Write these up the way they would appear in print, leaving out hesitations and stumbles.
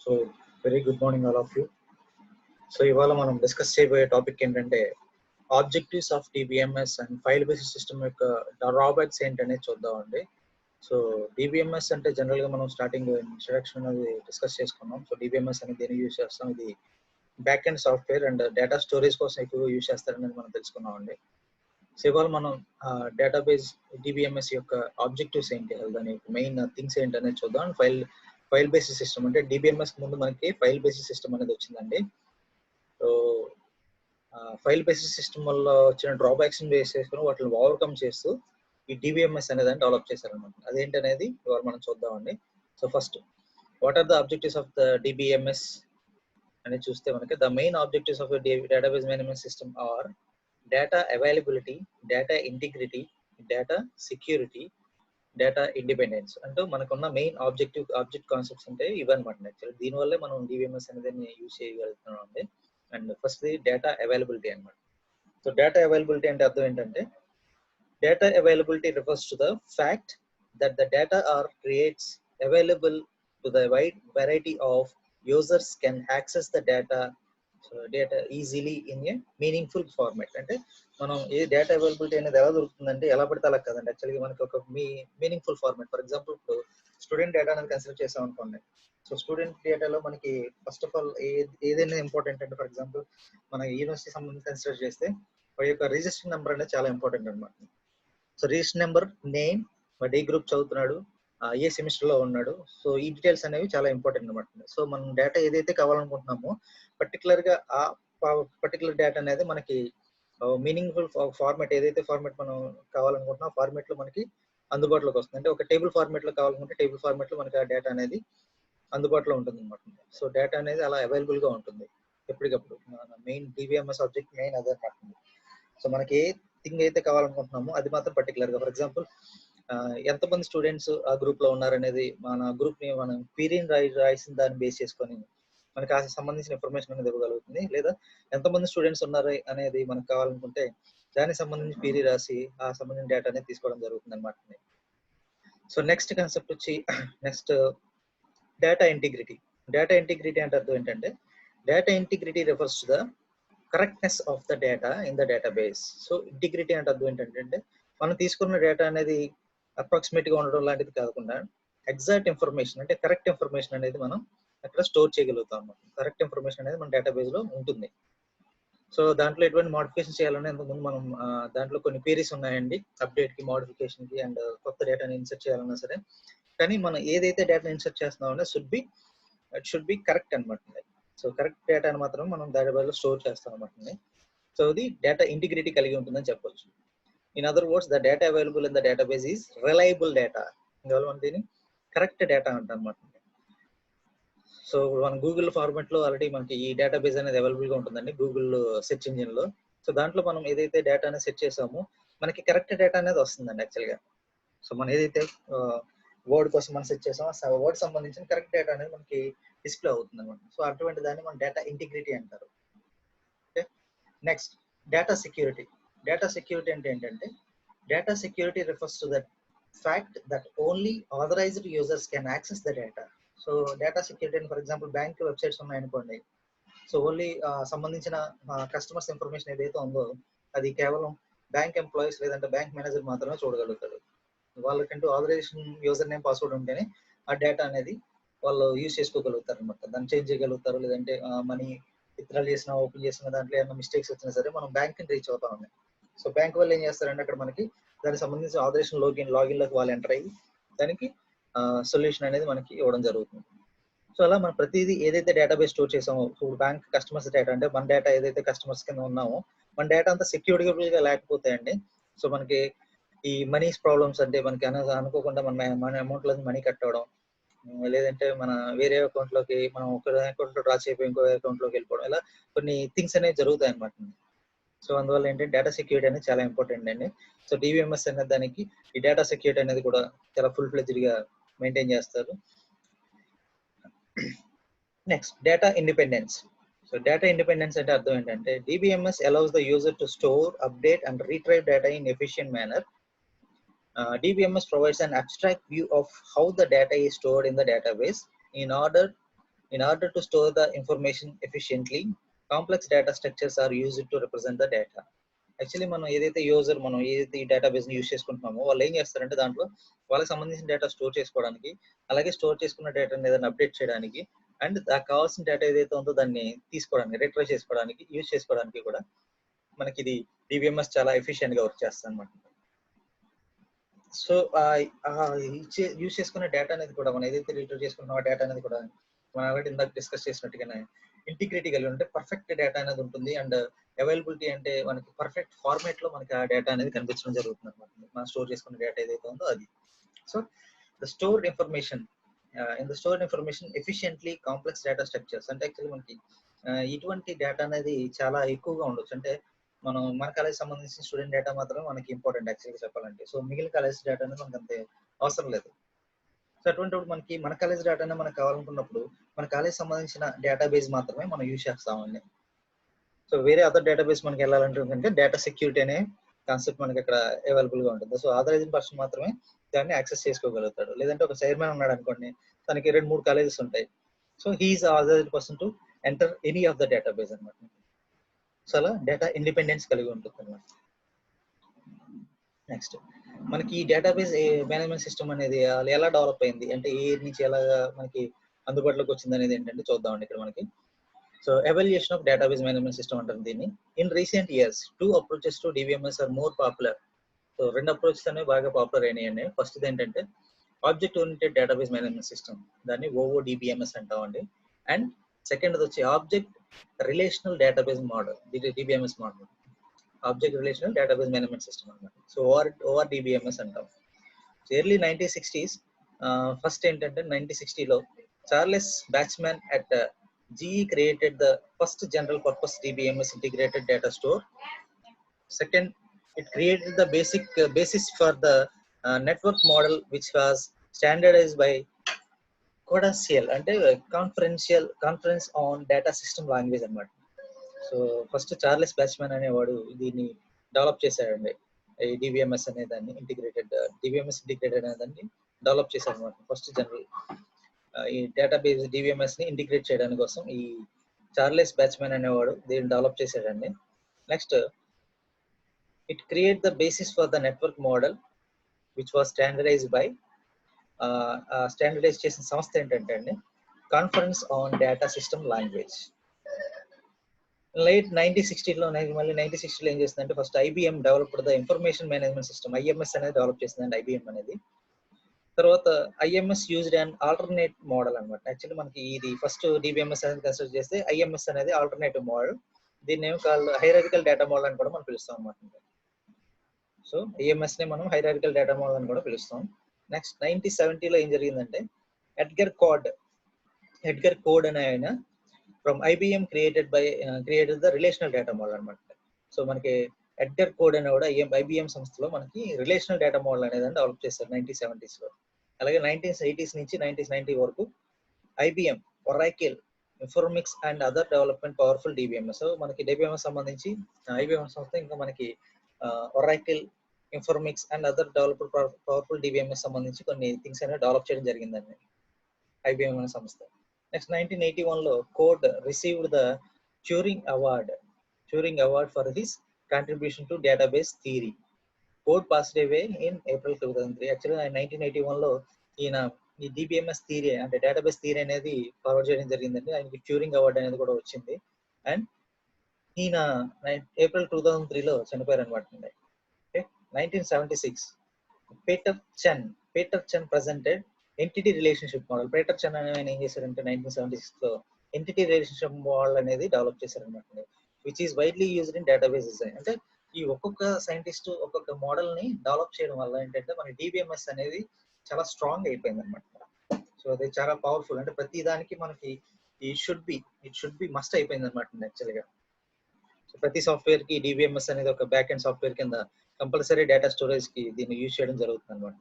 So very good morning all of you. So ఇవాళ మనం discuss చేయబోయే టాపిక్ ఏంటంటే objectives of DBMS and file based system యొక్క drawbacks ఏంటనేది చూద్దామండి. సో డిబిఎంఎస్ అంటే జనరల్గా మనం స్టార్టింగ్ ఇంట్రడక్షన్ అనేది డిస్కస్ చేసుకున్నాం. సో డిబిఎంఎస్ అనేది దేనికి యూజ్ చేస్తాం, ఇది back end software and data storage కోసం ఎక్కువగా యూజ్ చేస్తారనేది మనం తెలుసుకున్నామండి. సో ఇవాళ మనం డేటాబేస్ డిబిఎంఎస్ యొక్క ఆబ్జెక్టివ్స్ ఏంటి, దాని మెయిన్ థింగ్స్ ఏంటి అనేది చూద్దాం. అండ్ ఫైల్ బేస్డ్ సిస్టమ్ అంటే డిబిఎంఎస్ ముందు మనకి ఫైల్ బేస్డ్ సిస్టమ్ అనేది వచ్చిందండి. సో ఫైల్ బేస్డ్ సిస్టమ్ వల్ల వచ్చిన డ్రాబ్యాక్స్ బేస్ చేసుకుని వాటిని ఓవర్కమ్ చేస్తూ ఈ డిబిఎంఎస్ అనేది డెవలప్ చేశారనమాట. అదేంటి అనేది ఇవాళ మనం చూద్దామండి. So first, what are the objectives of the DBMS అని చూస్తే మనకి the main objectives of database management system are data availability, data integrity, data security, data independence అంటూ మనకున్న మెయిన్ ఆబ్జెక్ట్ కాన్సెప్ట్స్ అంటే ఇవన్నమాట. యాక్చువల్లీ దీనివల్లే మనం డిబిఎంఎస్ అనేది యూజ్ చేయగలుగుతున్నాం అండి. అండ్ ఫస్ట్ డేటా అవైలబిలిటీ అనమాట. సో డేటా అవైలబిలిటీ అంటే అర్థం ఏంటంటే data availability refers to the fact that the data are creates available to the wide variety of users can access the data easily in a meaningful format. అంటే మనం ఏ data availability అనేది ఎలా దొరుకుతుందంటే ఎలా పడితే అలా కదండి. యాక్చువల్గా మనకి ఒక మీనింగ్ఫుల్ ఫార్మాట్, ఫర్ ఎగ్జాంపుల్ ఇప్పుడు స్టూడెంట్ డేటా అనేది కన్సిడర్ చేసాం అనుకోండి. సో స్టూడెంట్ డేటాలో మనకి ఫస్ట్ ఆఫ్ ఆల్ ఏదైనా ఇంపార్టెంట్ అంటే, ఫర్ ఎగ్జాంపుల్ మన యూనివర్సిటీ సంబంధించి కన్సిడర్ చేస్తే వాడి యొక్క రిజిస్టర్ నెంబర్ అనేది చాలా ఇంపార్టెంట్ అనమాట. సో రిజిస్టర్ నెంబర్, నేమ్, వాడు ఏ గ్రూప్ చదువుతున్నాడు, ఏ సెమిస్టర్ లో ఉన్నాడు, సో ఈ డీటెయిల్స్ అనేవి చాలా ఇంపార్టెంట్ అనమాట. సో మనం డేటా ఏదైతే కావాలనుకుంటున్నామో పర్టికులర్ గా ఆ పర్టికులర్ డేటా అనేది మనకి మీనింగ్ఫుల్ ఫార్మాట్, ఏదైతే ఫార్మాట్ మనం కావాలనుకుంటున్నా ఆ ఫార్మాట్ లో మనకి అందుబాటులోకి వస్తుంది. అంటే ఒక టేబుల్ ఫార్మాట్ లో కావాలనుకుంటే టేబుల్ ఫార్మాట్ లో మనకి ఆ డేటా అనేది అందుబాటులో ఉంటుంది అనమాట. సో డేటా అనేది అలా అవైలబుల్ గా ఉంటుంది ఎప్పటికప్పుడు. మెయిన్ డిబిఎంఎస్ ఆబ్జెక్ట్ మెయిన్ అదే అనమాట. సో మనకి ఏ థింగ్ అయితే కావాలనుకుంటున్నామో అది మాత్రం పర్టికులర్ గా, ఫర్ ఎగ్జాంపుల్ ఎంతమంది స్టూడెంట్స్ ఆ గ్రూప్ లో ఉన్నారనేది మన గ్రూప్ ని మనం క్వీరీని రాసిన దాన్ని బేస్ చేసుకొని మనకి ఆ సంబంధించిన ఇన్ఫర్మేషన్ అనేది ఇవ్వగలుగుతుంది. లేదా ఎంతమంది స్టూడెంట్స్ ఉన్నారు అనేది మనకు కావాలనుకుంటే దానికి సంబంధించి క్వీరీ రాసి ఆ సంబంధించిన డేటా అనేది తీసుకోవడం జరుగుతుంది అనమాట. సో నెక్స్ట్ కాన్సెప్ట్ వచ్చి next data integrity. Data integrity అంటే అర్థం ఏంటంటే data integrity refers to the correctness of the data in the database. So integrity అంటే అర్థం ఏంటంటే మనం తీసుకున్న డేటా అనేది అప్రాక్సిమేట్ గా ఉండడం లాంటిది కాకుండా ఎగ్జాక్ట్ ఇన్ఫర్మేషన్ అంటే కరెక్ట్ ఇన్ఫర్మేషన్ అనేది మనం అక్కడ స్టోర్ చేయగలుగుతాం అన్నమాట. కరెక్ట్ ఇన్ఫర్మేషన్ అనేది మన డేటాబేస్ లో ఉంటుంది. సో దాంట్లో ఎటువంటి మోడిఫికేషన్ చేయాలని ఇంతకుముందు మనం దాంట్లో కొన్ని క్వెరీస్ ఉన్నాయండి, అప్డేట్ కి, మోడిఫికేషన్ కి అండ్ కొత్త డేటాని ఇన్సర్ట్ చేయాలన్నా సరే. కానీ మనం ఏదైతే డేటా ఇన్సర్ట్ చేస్తున్నామో షుడ్ బి కరెక్ట్ అనమాట. సో కరెక్ట్ డేటాని మాత్రం మనం డేటాబేస్ లో స్టోర్ చేస్తాం అనమాట. సో ఇది డేటా ఇంటిగ్రిటీ కలిగి ఉంటుందని చెప్పొచ్చు. In other words, the data available in the database is reliable data. అందువల్ల మనం దీన్ని కరెక్ట్ డేటా అంటాం అనమాట. సో మన గూగుల్ ఫార్మాట్ లో ఆల్రెడీ మనకి ఈ డేటాబేస్ అనేది అవైలబుల్ గా ఉంటుందండి గూగుల్ సెర్చ్ ఇంజిన్ లో. సో దాంట్లో మనం ఏదైతే డేటా అనేది సెట్ చేసామో మనకి కరెక్ట్ డేటా అనేది వస్తుందండి యాక్చువల్గా. సో మనం ఏదైతే వర్డ్ కోసం మనం సెట్ చేసామో ఆ వర్డ్ సంబంధించిన కరెక్ట్ డేటా అనేది మనకి డిస్ప్లే అవుతుంది అనమాట. సో అటువంటి దాన్ని మనం డేటా ఇంటిగ్రిటీ అంటారు. Okay, next data security. Data security అంటే ఏంటంటే data security refers to that fact that only authorized users can access the data. So data security అని ఫర్ ఎగ్జాంపుల్ బ్యాంక్ వెబ్సైట్స్ ఉన్నాయనుకోండి. సో ఓన్లీ సంబంధించిన customers information ఏదైతే ఉందో అది కేవలం bank employees లేదంటే బ్యాంక్ మేనేజర్ మాత్రమే చూడగలుగుతాడు. వాళ్ళకంటూ ఆథరైజేషన్ యూజర్ నేమ్ పాస్వర్డ్ ఉంటేనే ఆ డేటా అనేది వాళ్ళు యూజ్ చేసుకోగలుగుతారు అనమాట. దాన్ని చేంజ్ చేయగలుగుతారు. లేదంటే మనీ విత్డ్రాల్ చేసినా ఓపెన్ చేసిన దాంట్లో ఏమైనా మిస్టేక్స్ వచ్చినా సరే మనం బ్యాంక్ ని రీచ్ అవుతా ఉన్నాయి. సో బ్యాంక్ వాళ్ళు ఏం చేస్తారంటే అక్కడ మనకి దానికి సంబంధించిన ఆథరైజేషన్ లాగిన్ లోకి వాళ్ళు ఎంటర్ అయ్యి దానికి సొల్యూషన్ అనేది మనకి ఇవ్వడం జరుగుతుంది. సో అలా మనం ప్రతిదీ ఏదైతే డేటాబేస్ స్టోర్ చేసామో, ఇప్పుడు బ్యాంక్ కస్టమర్స్ డేటా అంటే మన డేటా ఏదైతే కస్టమర్స్ కింద ఉన్నామో మన డేటా అంతా సెక్యూరిటీ గా లేకపోతే అండి, సో మనకి ఈ మనీస్ ప్రాబ్లమ్స్ అంటే మనకి అనుకోకుండా మన అమౌంట్ లో మనీ కట్ అవ్వడం, లేదంటే మన వేరే అకౌంట్ లోకి మనం ఒక అకౌంట్ లో డ్రా చేయకపోయి ఇంకో అకౌంట్ లోకి వెళ్ళిపోవడం, ఇలా కొన్ని థింగ్స్ అనేవి జరుగుతాయి అనమాట. సో అందువల్ల ఏంటంటే డేటా సెక్యూరిటీ అనేది చాలా ఇంపార్టెంట్ అండి. సో డిబిఎంఎస్ అనే దానికి ఈ డేటా సెక్యూరిటీ అనేది కూడా చాలా ఫుల్ ఫ్లెడ్జ్డ్ గా మెయింటైన్ చేస్తారు. Next data independence. So data independence అంటే అర్థం ఏంటంటే DBMS allows the user to store, update and retrieve data in efficient manner. DBMS provides an abstract view of how the data is stored in the database in order In order to store the information efficiently, complex data structures are used to represent the data. Actually మనం ఏదైతే మనం ఏదైతే ఈ డేటాబేస్ని use చేసుకుంటున్నామో వాళ్ళు ఏం చేస్తారంటే దాంట్లో వాళ్ళకి సంబంధించిన డేటా స్టోర్ చేసుకోవడానికి, అలాగే స్టోర్ చేసుకున్న డేటాని ఏదైనా అప్డేట్ చేయడానికి, అండ్ దానికి కావాల్సిన డేటా ఏదైతే ఉందో దాన్ని తీసుకోవడానికి, రిట్రైవ్ చేసుకోవడానికి, యూజ్ చేసుకోవడానికి కూడా మనకి ఇది డిబిఎంఎస్ చాలా ఎఫిషియెంట్ గా వర్క్ చేస్తుంది అనమాట. సో యూజ్ చేసుకున్న డేటా అనేది కూడా మనం ఏదైతే రిట్రీవ్ చేసుకున్న డేటా అనేది కూడా మనం ఆల్రెడీ ఇందాక డిస్కస్ చేసినట్టుగానే ఇంటిగ్రిటీ కలిగి ఉంటే పర్ఫెక్ట్ డేటా అనేది ఉంటుంది. అండ్ అవైలబిలిటీ అంటే మనకి పర్ఫెక్ట్ ఫార్మేట్ లో మనకి ఆ డేటా అనేది కనిపించడం జరుగుతుంది అనమాట. మనం స్టోర్ చేసుకున్న డేటా ఏదైతే ఉందో అది. So the stored information in the stored information efficiently complex data structures అంటే యాక్చువల్లీ మనకి ఇటువంటి డేటా అనేది చాలా ఎక్కువగా ఉండొచ్చు. అంటే మన కాలేజ్ సంబంధించిన స్టూడెంట్ డేటా మాత్రమే మనకి ఇంపార్టెంట్ యాక్చువల్గా చెప్పాలంటే. సో మిగిలిన కాలేజ్ డేటా అనేది మనకు అంతే అవసరం లేదు. సో అటువంటిప్పుడు మనకి మన కాలేజ్ డేటానే మనకు కావాలనుకున్నప్పుడు మన కాలేజ్ సంబంధించిన డేటాబేస్ మాత్రమే మనం యూజ్ చేస్తామండి. సో వేరే అదర్ డేటాబేస్ మనకి వెళ్ళాలంటే డేటా సెక్యూరిటీ అనే కాన్సెప్ట్ మనకి అక్కడ అవైలబుల్ గా ఉంటుంది. సో ఆథరైజ్డ్ పర్సన్ మాత్రమే దాన్ని యాక్సెస్ చేసుకోగలుగుతాడు. లేదంటే ఒక చైర్మన్ ఉన్నాడు అనుకోండి, తనకి 2-3 కాలేజెస్ ఉంటాయి. So he is authorized person to enter any of the database అనమాట. సో అలా డేటా ఇండిపెండెన్స్ కలిగి ఉంటుంది అనమాట. నెక్స్ట్ మనకి ఈ డేటాబేస్ మేనేజ్మెంట్ సిస్టమ్ అనేది ఎలా డెవలప్ అయింది అంటే ఏ నుంచి ఎలా మనకి అందుబాటులోకి వచ్చింది అనేది ఏంటంటే చూద్దామండి ఇక్కడ మనకి. So evaluation of database management system అంటారు దీన్ని. In recent years 2 approaches to DBMS are more popular. So 2 approaches అనేవి బాగా పాపులర్ అయినాయండి. ఫస్ట్ ఏంటంటే object oriented database management system, దాన్ని OODBMS అంటామండి. అండ్ సెకండ్ వచ్చి object relational database model, DBMS model, object relational database management system అనమాట. So ORDBMS అంటాం. Early 1960s first ఏంటంటే 1960లో Charles Bachman at GE created the first general purpose DBMS integrated data store. Second, it created the basis for the network model which was standardized by CODASIL అంటే conference on data system language అనమాట. So first Charles Bachman అనేవాడు దీన్ని develop చేశాడండి. ఈ DBMS అనే దాన్ని DBMS integrated అనే దాన్ని డెవలప్ చేశాడు అనమాట. ఫస్ట్ జనరల్ ఈ డేటాబేస్ డిబిఎంఎస్ ని ఇంటిగ్రేట్ చేయడానికి కోసం ఈ చార్లెస్ బ్యాచ్మన్ అనేవాడు దీన్ని డెవలప్ చేశాడండి. Next it create the basis for the network model which was standardized by standardize చేసిన సంస్థ ఏంటంటే అండి conference on data system language. Late 1960లో మళ్ళీ 1960లో ఏం చేస్తుందంటే first IBM developed the information management system, IMS అనేది డెవలప్ చేసిందండి IBM అనేది. తర్వాత IMS used and alternate model అనమాట. యాక్చువల్లీ మనకి ఇది ఫస్ట్ డిబిఎంఎస్ అనేది కన్సిడర్ చేస్తే IMS అనేది ఆల్టర్నేటివ్ మోడల్. దీన్ని ఏమో హైరార్కికల్ డేటా మోడల్ అని కూడా మనం పిలుస్తాం అనమాట. సో IMS ని మనం హైరార్కికల్ డేటా మోడల్ అని కూడా పిలుస్తాం. నెక్స్ట్ 1970లో ఏం జరిగిందంటే ఎడ్గర్ కోడ్ అనే ఆయన from IBM created the relational data model అనమాట. సో మనకి ఎడ్గర్ కోడ్ అనే కూడా IBM సంస్థలో మనకి రిలేషనల్ డేటా మోడల్ అనేది డెవలప్ చేస్తారు 1970స్లో. అలాగే 1980s నుంచి 1990 వరకు IBM, Oracle, Informix and other development powerful DBMS. So మనకి డిబిఎంఎస్ సంబంధించి IBM సంస్థ ఇంకా మనకి Oracle, Informix and other developed powerful DBMS సంబంధించి కొన్ని థింగ్స్ అనేవి డెవలప్ చేయడం జరిగిందండి IBM అనే సంస్థ. నెక్స్ట్ 1981లో Codd received the Turing award for his contribution to database theory. Codd passed away in April 2003. యాక్చువల్గా 1981లో ఈయన ఈ డిబిఎంఎస్ థియరీ అంటే డేటాబేస్ థియరీ అనేది ఫార్వర్డ్ చేయడం జరిగిందండి. ఆయనకి ట్యూరింగ్ అవార్డ్ అనేది కూడా వచ్చింది. అండ్ ఈయన ఏప్రిల్ 2003లో చనిపోయారు అనమాట. 1976 Peter Chen presented entity relationship model. Peter Chen అనే ఆయన ఏం చేశారంటే 1976లో ఎంటిటీ రిలేషన్షిప్ మోడల్ అనేది డెవలప్ చేశారనమాట, which is widely used in database design. అంటే ఈ ఒక్కొక్క సైంటిస్ట్ ఒక్కొక్క మోడల్ ని డెవలప్ చేయడం వల్ల ఏంటంటే మన డిబిఎంఎస్ అనేది చాలా స్ట్రాంగ్ అయిపోయింది అనమాట. సో అది చాలా పవర్ఫుల్. అంటే ప్రతి దానికి మనకి ఇట్ షుడ్ బి మస్ట్ అయిపోయింది అనమాట యాక్చువల్గా. సో ప్రతి సాఫ్ట్వేర్ కి డిబిఎంఎస్ అనేది ఒక బ్యాక్ ఎండ్ సాఫ్ట్వేర్ కింద కంపల్సరీ డేటా స్టోరేజ్ కి దీన్ని యూజ్ చేయడం జరుగుతుంది అనమాట.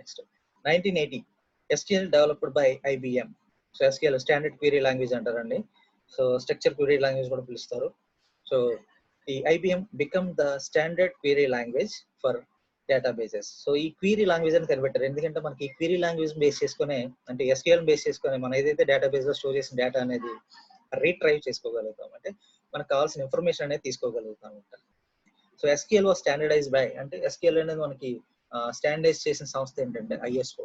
Next 1980 SQL developed by IBM. So SQL standard query language అంటారండి. సో స్ట్రక్చర్ క్వెరీ లాంగ్వేజ్ కూడా పిలుస్తారు. సో ఈ IBM become the standard query language for databases. So ఈ క్వీరీ లాంగ్వేజ్ అని కనిపెట్టారు. ఎందుకంటే మనకి ఈ క్వీరీ లాంగ్వేజ్ బేస్ చేసుకొని అంటే SQL బేస్ చేసుకొని మనం ఏదైతే డేటాబేస్ లో స్టోర్ చేసిన డేటా అనేది రీట్రైవ్ చేసుకోగలుగుతాం. అంటే మనకు కావాల్సిన ఇన్ఫర్మేషన్ అనేది తీసుకోగలుగుతాం అనమాట. So SQL was standardize by అంటే SQL అనేది మనకి స్టాండర్డైజ్ చేసిన సంస్థ ఏంటంటే ISO.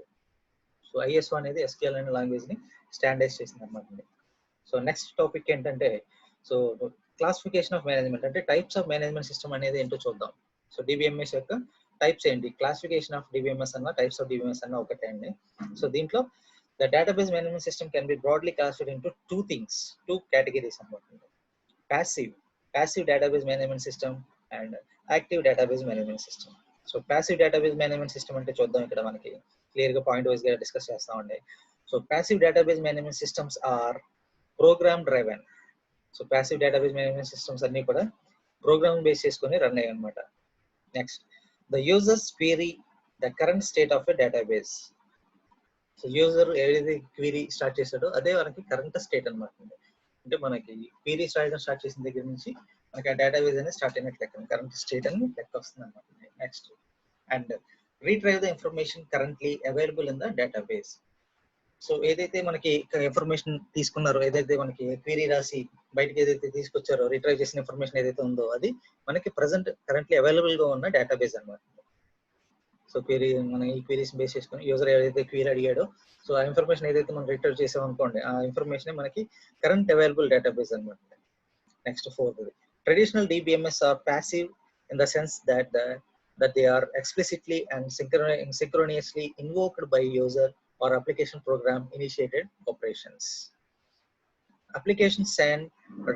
సో ISO అనేది SQL అనే లాంగ్వేజ్ ని స్టాండర్డైజ్ చేసింది అనమాట. సో నెక్స్ట్ టాపిక్ ఏంటంటే సో క్లాసిఫికేషన్ ఆఫ్ మేనేజ్మెంట్ అంటే టైప్స్ ఆఫ్ మేనేజ్మెంట్ సిస్టమ్ అనేది ఏంటో చూద్దాం. సో DBMS యొక్క టైప్స్ ఏంటి, క్లాసిఫికేషన్ ఆఫ్ DBMS అన్న టైప్స్ ఆఫ్ DBMS అన్న ఒకటే అండి. సో దీంట్లో the database management system can be broadly classified into two categories అన్నమాట. Passive database management system and active database management system. So passive database management system అంటే చూద్దాం, ఇక్కడ మనకి క్లియర్ గా పాయింట్ వైజ్ గా డిస్కస్ చేస్తామండి. So passive database management systems are program driven. So passive database management systems అన్ని కూడా program base చేసుకొని రన్ అయ్యాయి అనమాట. Next the users query the current state of a database. So user ఏదైతే query start చేశాడో అదే మనకి కరెంట్ స్టేట్ అనమాట. అంటే మనకి క్వీరీ స్టార్ట్ చేసిన దగ్గర నుంచి మనకి ఆ డేటాబేస్ అనేది స్టార్ట్ అయినట్లు లెక్క, కరెంట్ స్టేట్ అని లెక్క వస్తుంది అనమాట. Next and retrieve the information currently available in the database. So ఏదైతే మనకి ఇన్ఫర్మేషన్ తీసుకున్నారో, ఏదైతే మనకి క్వీరీ రాసి బయటకి ఏదైతే తీసుకొచ్చారో, రిట్రైవ్ చేసిన ఇన్ఫర్మేషన్ ఏదైతే ఉందో అది మనకి ప్రెసెంట్ కరెంట్లీ అవైలబుల్ గా ఉన్న డేటాబేస్ అనమాట. సో క్వీరీ మన ఈ క్వీరీస్ బేస్ చేసుకుని యూజర్ ఏదైతే క్వీరీ అడిగాడో సో ఆ ఇన్ఫర్మేషన్ ఏదైతే మనం రిట్రైవ్ చేసాం అనుకోండి, ఆ ఇన్ఫర్మేషన్ మనకి కరెంట్ అవైలబుల్ డేటాబేస్ అనమాట. Next fourth, traditional DBMS or passive in the sense that they are explicitly and synchronously invoked by user or application program initiated operations. Applications send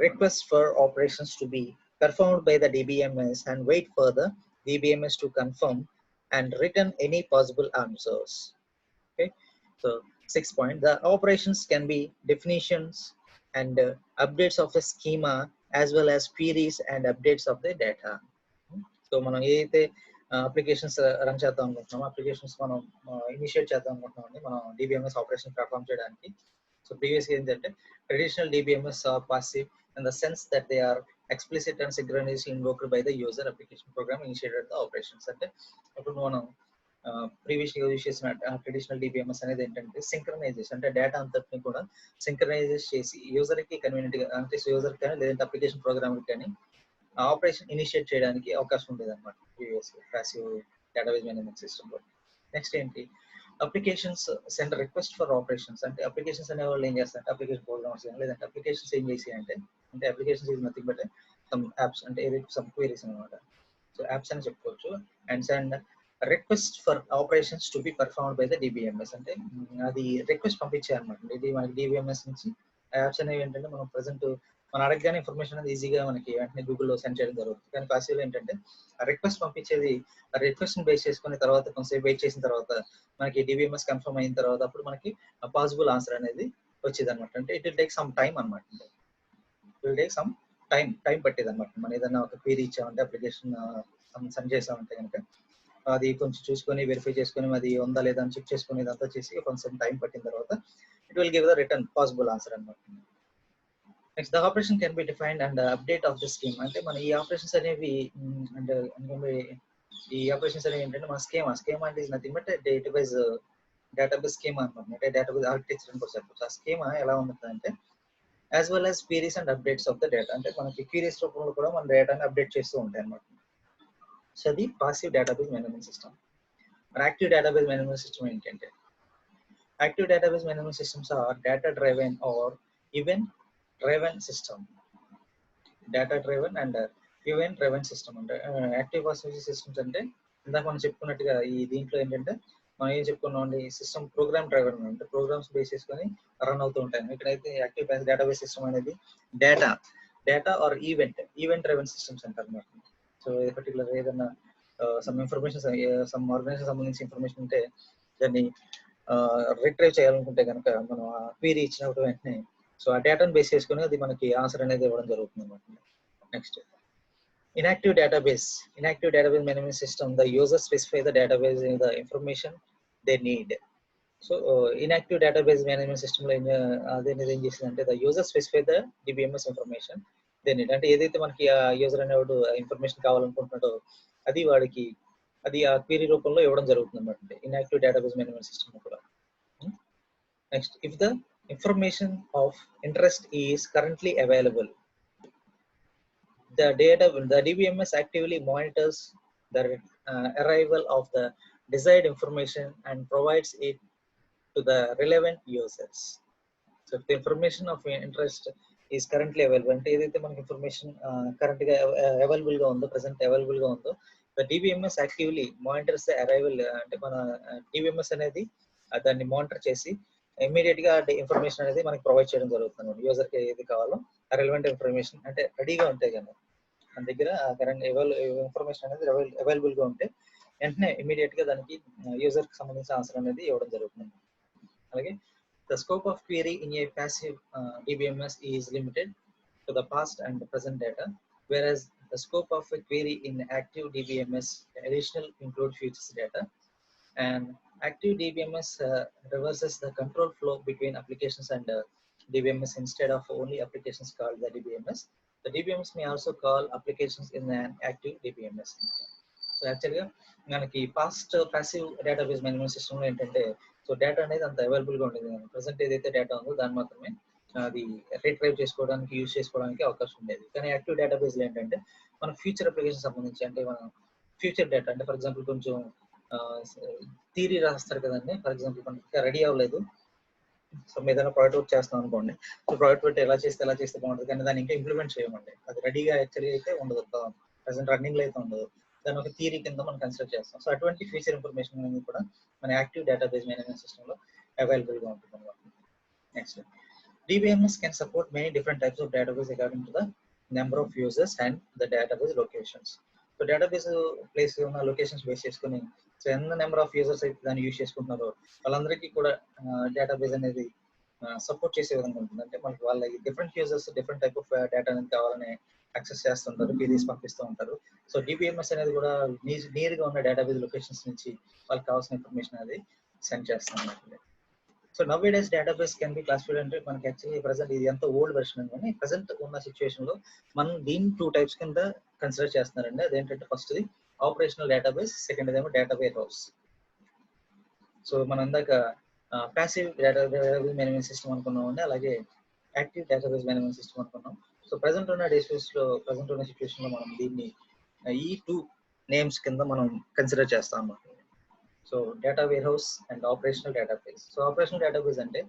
requests for operations to be performed by the DBMS and wait for the DBMS to confirm and return any possible answers. Okay, so 6th point, the operations can be definitions and updates of the schema as well as queries and updates of the data. So మనం ఏదైతే applications run చేద్దాం అనుకుంటున్నామో, applications మనం initiate చేద్దాం అనుకుంటున్నామండి మనం DBMS operation perform చేయడానికి. So previous ఏంటంటే traditional DBMS are passive in the sense that they are explicit and synchronized invoked by the user application program initiated the operations. అంటే ఇప్పుడు మనం ప్రీవియస్ గా యూజ్ చేసిన ట్రెడిషనల్ DBMS అనేది ఏంటంటే synchronisation, అంటే డేటా అంతటిని కూడా సింక్రనైజ్ చేసి యూజర్ కి కన్వీనియంట్ గా, అంటే యూజర్ కానీ లేదంటే అప్లికేషన్ ప్రోగ్రామ్ కానీ ఆపరేషన్ ఇనిషియేట్ చేయడానికి అవకాశం ఉండేది అనమాట previous passive database management system లో. నెక్స్ట్ ఏంటి, applications send request for operations. అంటే అప్లికేషన్స్ అనే వాళ్ళు ఏం చేస్తారంటే అప్లికేషన్ ప్రోగ్రామ్స్ కానీ లేదంటే అప్లికేషన్స్ ఏం చేసి అంటే applications is nothing but some apps, అంటే ఏదైతే సమ్ క్వైరీస్ అనమాట. సో యాప్స్ అని చెప్పుకోవచ్చు. And send request for operations to be performed by the DBMS. అంటే అది రిక్వెస్ట్ పంపించారనమాట. ఇది మనకి DBMS నుంచి యాప్స్ అనేవి ఏంటంటే మనం ప్రజెంట్ మన అడగగానే ఇన్ఫర్మేషన్ అనేది ఈజీగా మనకి వెంటనే గూగుల్లో సెండ్ చేయడం జరుగుతుంది. కానీ పాసివ్లో ఏంటంటే ఆ రిక్వెస్ట్ పంపించేది, ఆ రిక్వెస్ట్ బేస్ చేసుకుని తర్వాత కొంతసేపు వెయిట్ చేసిన తర్వాత మనకి DBMS కన్ఫర్మ్ అయిన తర్వాత అప్పుడు మనకి పాసిబుల్ ఆన్సర్ అనేది వచ్చేది అనమాట. అంటే it will take some time అనమాట. It will take some time పట్టేది అనమాట. మనం ఏదైనా ఒక క్వైరీ ఇచ్చామంటే అప్లికేషన్ సెండ్ చేసామంటే కనుక అది కొంచెం చూసుకొని వెరిఫై చేసుకొని అది ఉందా లేదా అని చెక్ చేసుకుని ఇదంతా చేసి కొంచెం టైం పట్టిన తర్వాత it will give the return possible answer అనమాట. Next the operation can be defined and update of the scheme. అంటే మన ఈ ఆపరేషన్స్ అనేవి అంటే ఈ ఆపరేషన్స్ అనేవి ఏంటంటే మన స్కీమా అంటే నథింగ్ బట్ డేటాబేస్ స్కీమా అనమాట. అంటే డేటాబేస్ ఆర్కిటెక్చర్ అని కూడా చెప్పచ్చు. ఆ స్కీమా ఎలా ఉంటుందంటే as well as queries and updates of the data. అంటే మనకి క్వీరీస్ రూపంలో కూడా మన డేటాని అప్డేట్ చేస్తూ ఉంటాయి అనమాట. సో అది passive database management system. Active database management system ఏంటంటే active database management systems are data driven or event driven system. Data driven and event driven system. అంటే యాక్టివ్ పాసివ్ సిస్టమ్స్ అంటే ఇందాక మనం చెప్పుకున్నట్టుగా ఈ దీంట్లో ఏంటంటే మనం ఏం చెప్పుకున్నాం, సిస్టమ్ ప్రోగ్రామ్ డ్రైవెన్ అంటే ప్రోగ్రామ్స్ బేస్ చేసుకొని రన్ అవుతూ ఉంటాయి. ఇక్కడైతే యాక్టివ్ డేటాబేస్ సిస్టమ్ అనేది data or event driven systems అంటారు అన్నమాట. సో పర్టికులర్ ఏదైనా సమ్ ఇన్ఫర్మేషన్, సమ్ ఆర్గనైజేషన్ సంబంధించి ఇన్ఫర్మేషన్ ఉంటే దాన్ని రిట్రైవ్ చేయాలనుకుంటే కనుక మనం ఆ క్వీరీ ఇచ్చినప్పుడు వెంటనే సో ఆ డేటాను బేస్ చేసుకుని అది మనకి ఆన్సర్ అనేది ఇవ్వడం జరుగుతుంది అనమాట. Next inactive database management system. The user specify the database in the information they need. So inactive database management system లో అదేది ఏం చేసిందంటే the user specify the DBMS information they need. అంటే ఏదైతే మనకి ఆ యూజర్ అనేవాడు ఇన్ఫర్మేషన్ కావాలనుకుంటున్నాడో అది వాడికి అది ఆ క్వెరీ రూపంలో ఇవ్వడం జరుగుతుంది అనమాట ఇన్యాక్టివ్ డేటాబేస్ మేనేజ్మెంట్ సిస్టమ్ కూడా. Next, if the information of interest is currently available, the DBMS actively monitors the arrival of the desired information and provides it to the relevant users. So if the information of interest is currently available, అంటే ఏదైతే మనకి information current గా available గా ఉందో, present available గా ఉందో, the DBMS actively monitors the arrival, అంటే మన DBMS అనేది దాన్ని మానిటర్ చేసి ఇమీడియట్ గా ఇన్ఫర్మేషన్ అనేది మనకి ప్రొవైడ్ చేయడం జరుగుతుంది. యూజర్ కి ఏది కావాలో ఆ రెలవెంట్ ఇన్ఫర్మేషన్ అంటే రెడీగా ఉంటాయి కదా మన దగ్గర, కరెంట్ ఇన్ఫర్మేషన్ అనేది అవైలబుల్ గా ఉంటే వెంటనే ఇమీడియట్ గా దానికి యూజర్ కి సంబంధించిన ఆన్సర్ అనేది ఇవ్వడం జరుగుతుంది. అలాగే the scope of query in a passive DBMS is limited to the past and the present data, whereas the scope of a query in active DBMS additional include futures data. And active DBMS reverses the control flow between applications and DBMS instead of only applications called the DBMS. The DBMS may also call applications in an active DBMS. So యాక్చువల్గా మనకి passive database management సిస్టమ్లో ఏంటంటే, so data అనేది అంత అవైలబుల్గా ఉండేది. Present ఏదైతే data ఉందో దాన్ని మాత్రమే అది రీట్రైవ్ చేసుకోవడానికి యూజ్ చేసుకోవడానికి అవకాశం ఉండేది. కానీ యాక్టివ్ డేటాబేస్లో ఏంటంటే మన ఫ్యూచర్ అప్లికేషన్ సంబంధించి, అంటే మనం ఫ్యూచర్ డేటా, అంటే ఫర్ ఎగ్జాంపుల్ కొంచెం థియరీ రాస్తారు కదండి, ఫర్ ఎగ్జాంపుల్ మనకి రెడీ అవ్వలేదు, సో ఏదైనా ప్రాజెక్ట్ వర్క్ చేస్తాం అనుకోండి, సో ప్రాజెక్ట్ వర్క్ ఎలా చేస్తే బాగుంటుంది, కానీ దాన్ని ఇంకా ఇంప్లిమెంట్ చేయమండి, అది రెడీగా యాక్చువల్లీ అయితే ఉండదు, ప్రజెంట్ రన్నింగ్ లో అయితే ఉండదు, దాని ఒక థియరీ కింద మనం కన్సిడర్ చేస్తాం. సో అటువంటి ఫ్యూచర్ ఇన్ఫర్మేషన్ అనేది కూడా మన యాక్టివ్ డేటాబేస్ మేనేజ్మెంట్ సిస్టమ్ లో అవైలబుల్ గా ఉంటుంది అనమాట. Next, DBMS can support many different types of database according to the number of users and the database locations. So database place ఉన్న లొకేషన్స్ బేస్ చేసుకుని, so ఎంత నెంబర్ ఆఫ్ యూజర్స్ అయితే దాన్ని use చేసుకుంటున్నారో వాళ్ళందరికీ కూడా డేటాబేస్ అనేది సపోర్ట్ చేసే విధంగా ఉంటుంది. అంటే మనకి వాళ్ళకి different users different type of data అనేది కావాలని యాక్సెస్ చేస్తుంటారు, క్వెరీస్ పంపిస్తూ ఉంటారు. సో DBMS అనేది కూడా నేరుగా ఉన్న డేటాబేస్ లొకేషన్స్ నుంచి వాళ్ళకి కావాల్సిన ఇన్ఫర్మేషన్ అనేది సెండ్ చేస్తాం అన్నమాట. So నౌడేస్ database can be classified, అంటే మనకి యాక్చువల్లీ ప్రెసెంట్ ఇది ఎంత ఓల్డ్ వెర్షన్ కానీ ప్రెసెంట్ ఉన్న సిచ్యువేషన్ లో మనం దీన్ని 2 టైప్స్ కింద కన్సిడర్ చేస్తున్నారండి. అదేంటంటే ఫస్ట్ది ఆపరేషనల్ డేటాబేస్, సెకండ్ ఏమో డేటా వేర్ హౌస్. సో మనం ఇందాక ప్యాసివ్ డేటాబేస్ మేనేజ్మెంట్ సిస్టమ్ అనుకున్నామండి, అలాగే యాక్టివ్ డేటాబేస్ మేనేజ్మెంట్ సిస్టమ్ అనుకున్నాం. సో ప్రెసెంట్ ఉన్న ప్రెసెంట్ ఉన్న సిచ్యువేషన్ లో మనం దీన్ని ఈ 2 నేమ్స్ కింద మనం కన్సిడర్ చేస్తాం అన్నమాట. So data warehouse and operational database. So operational database ante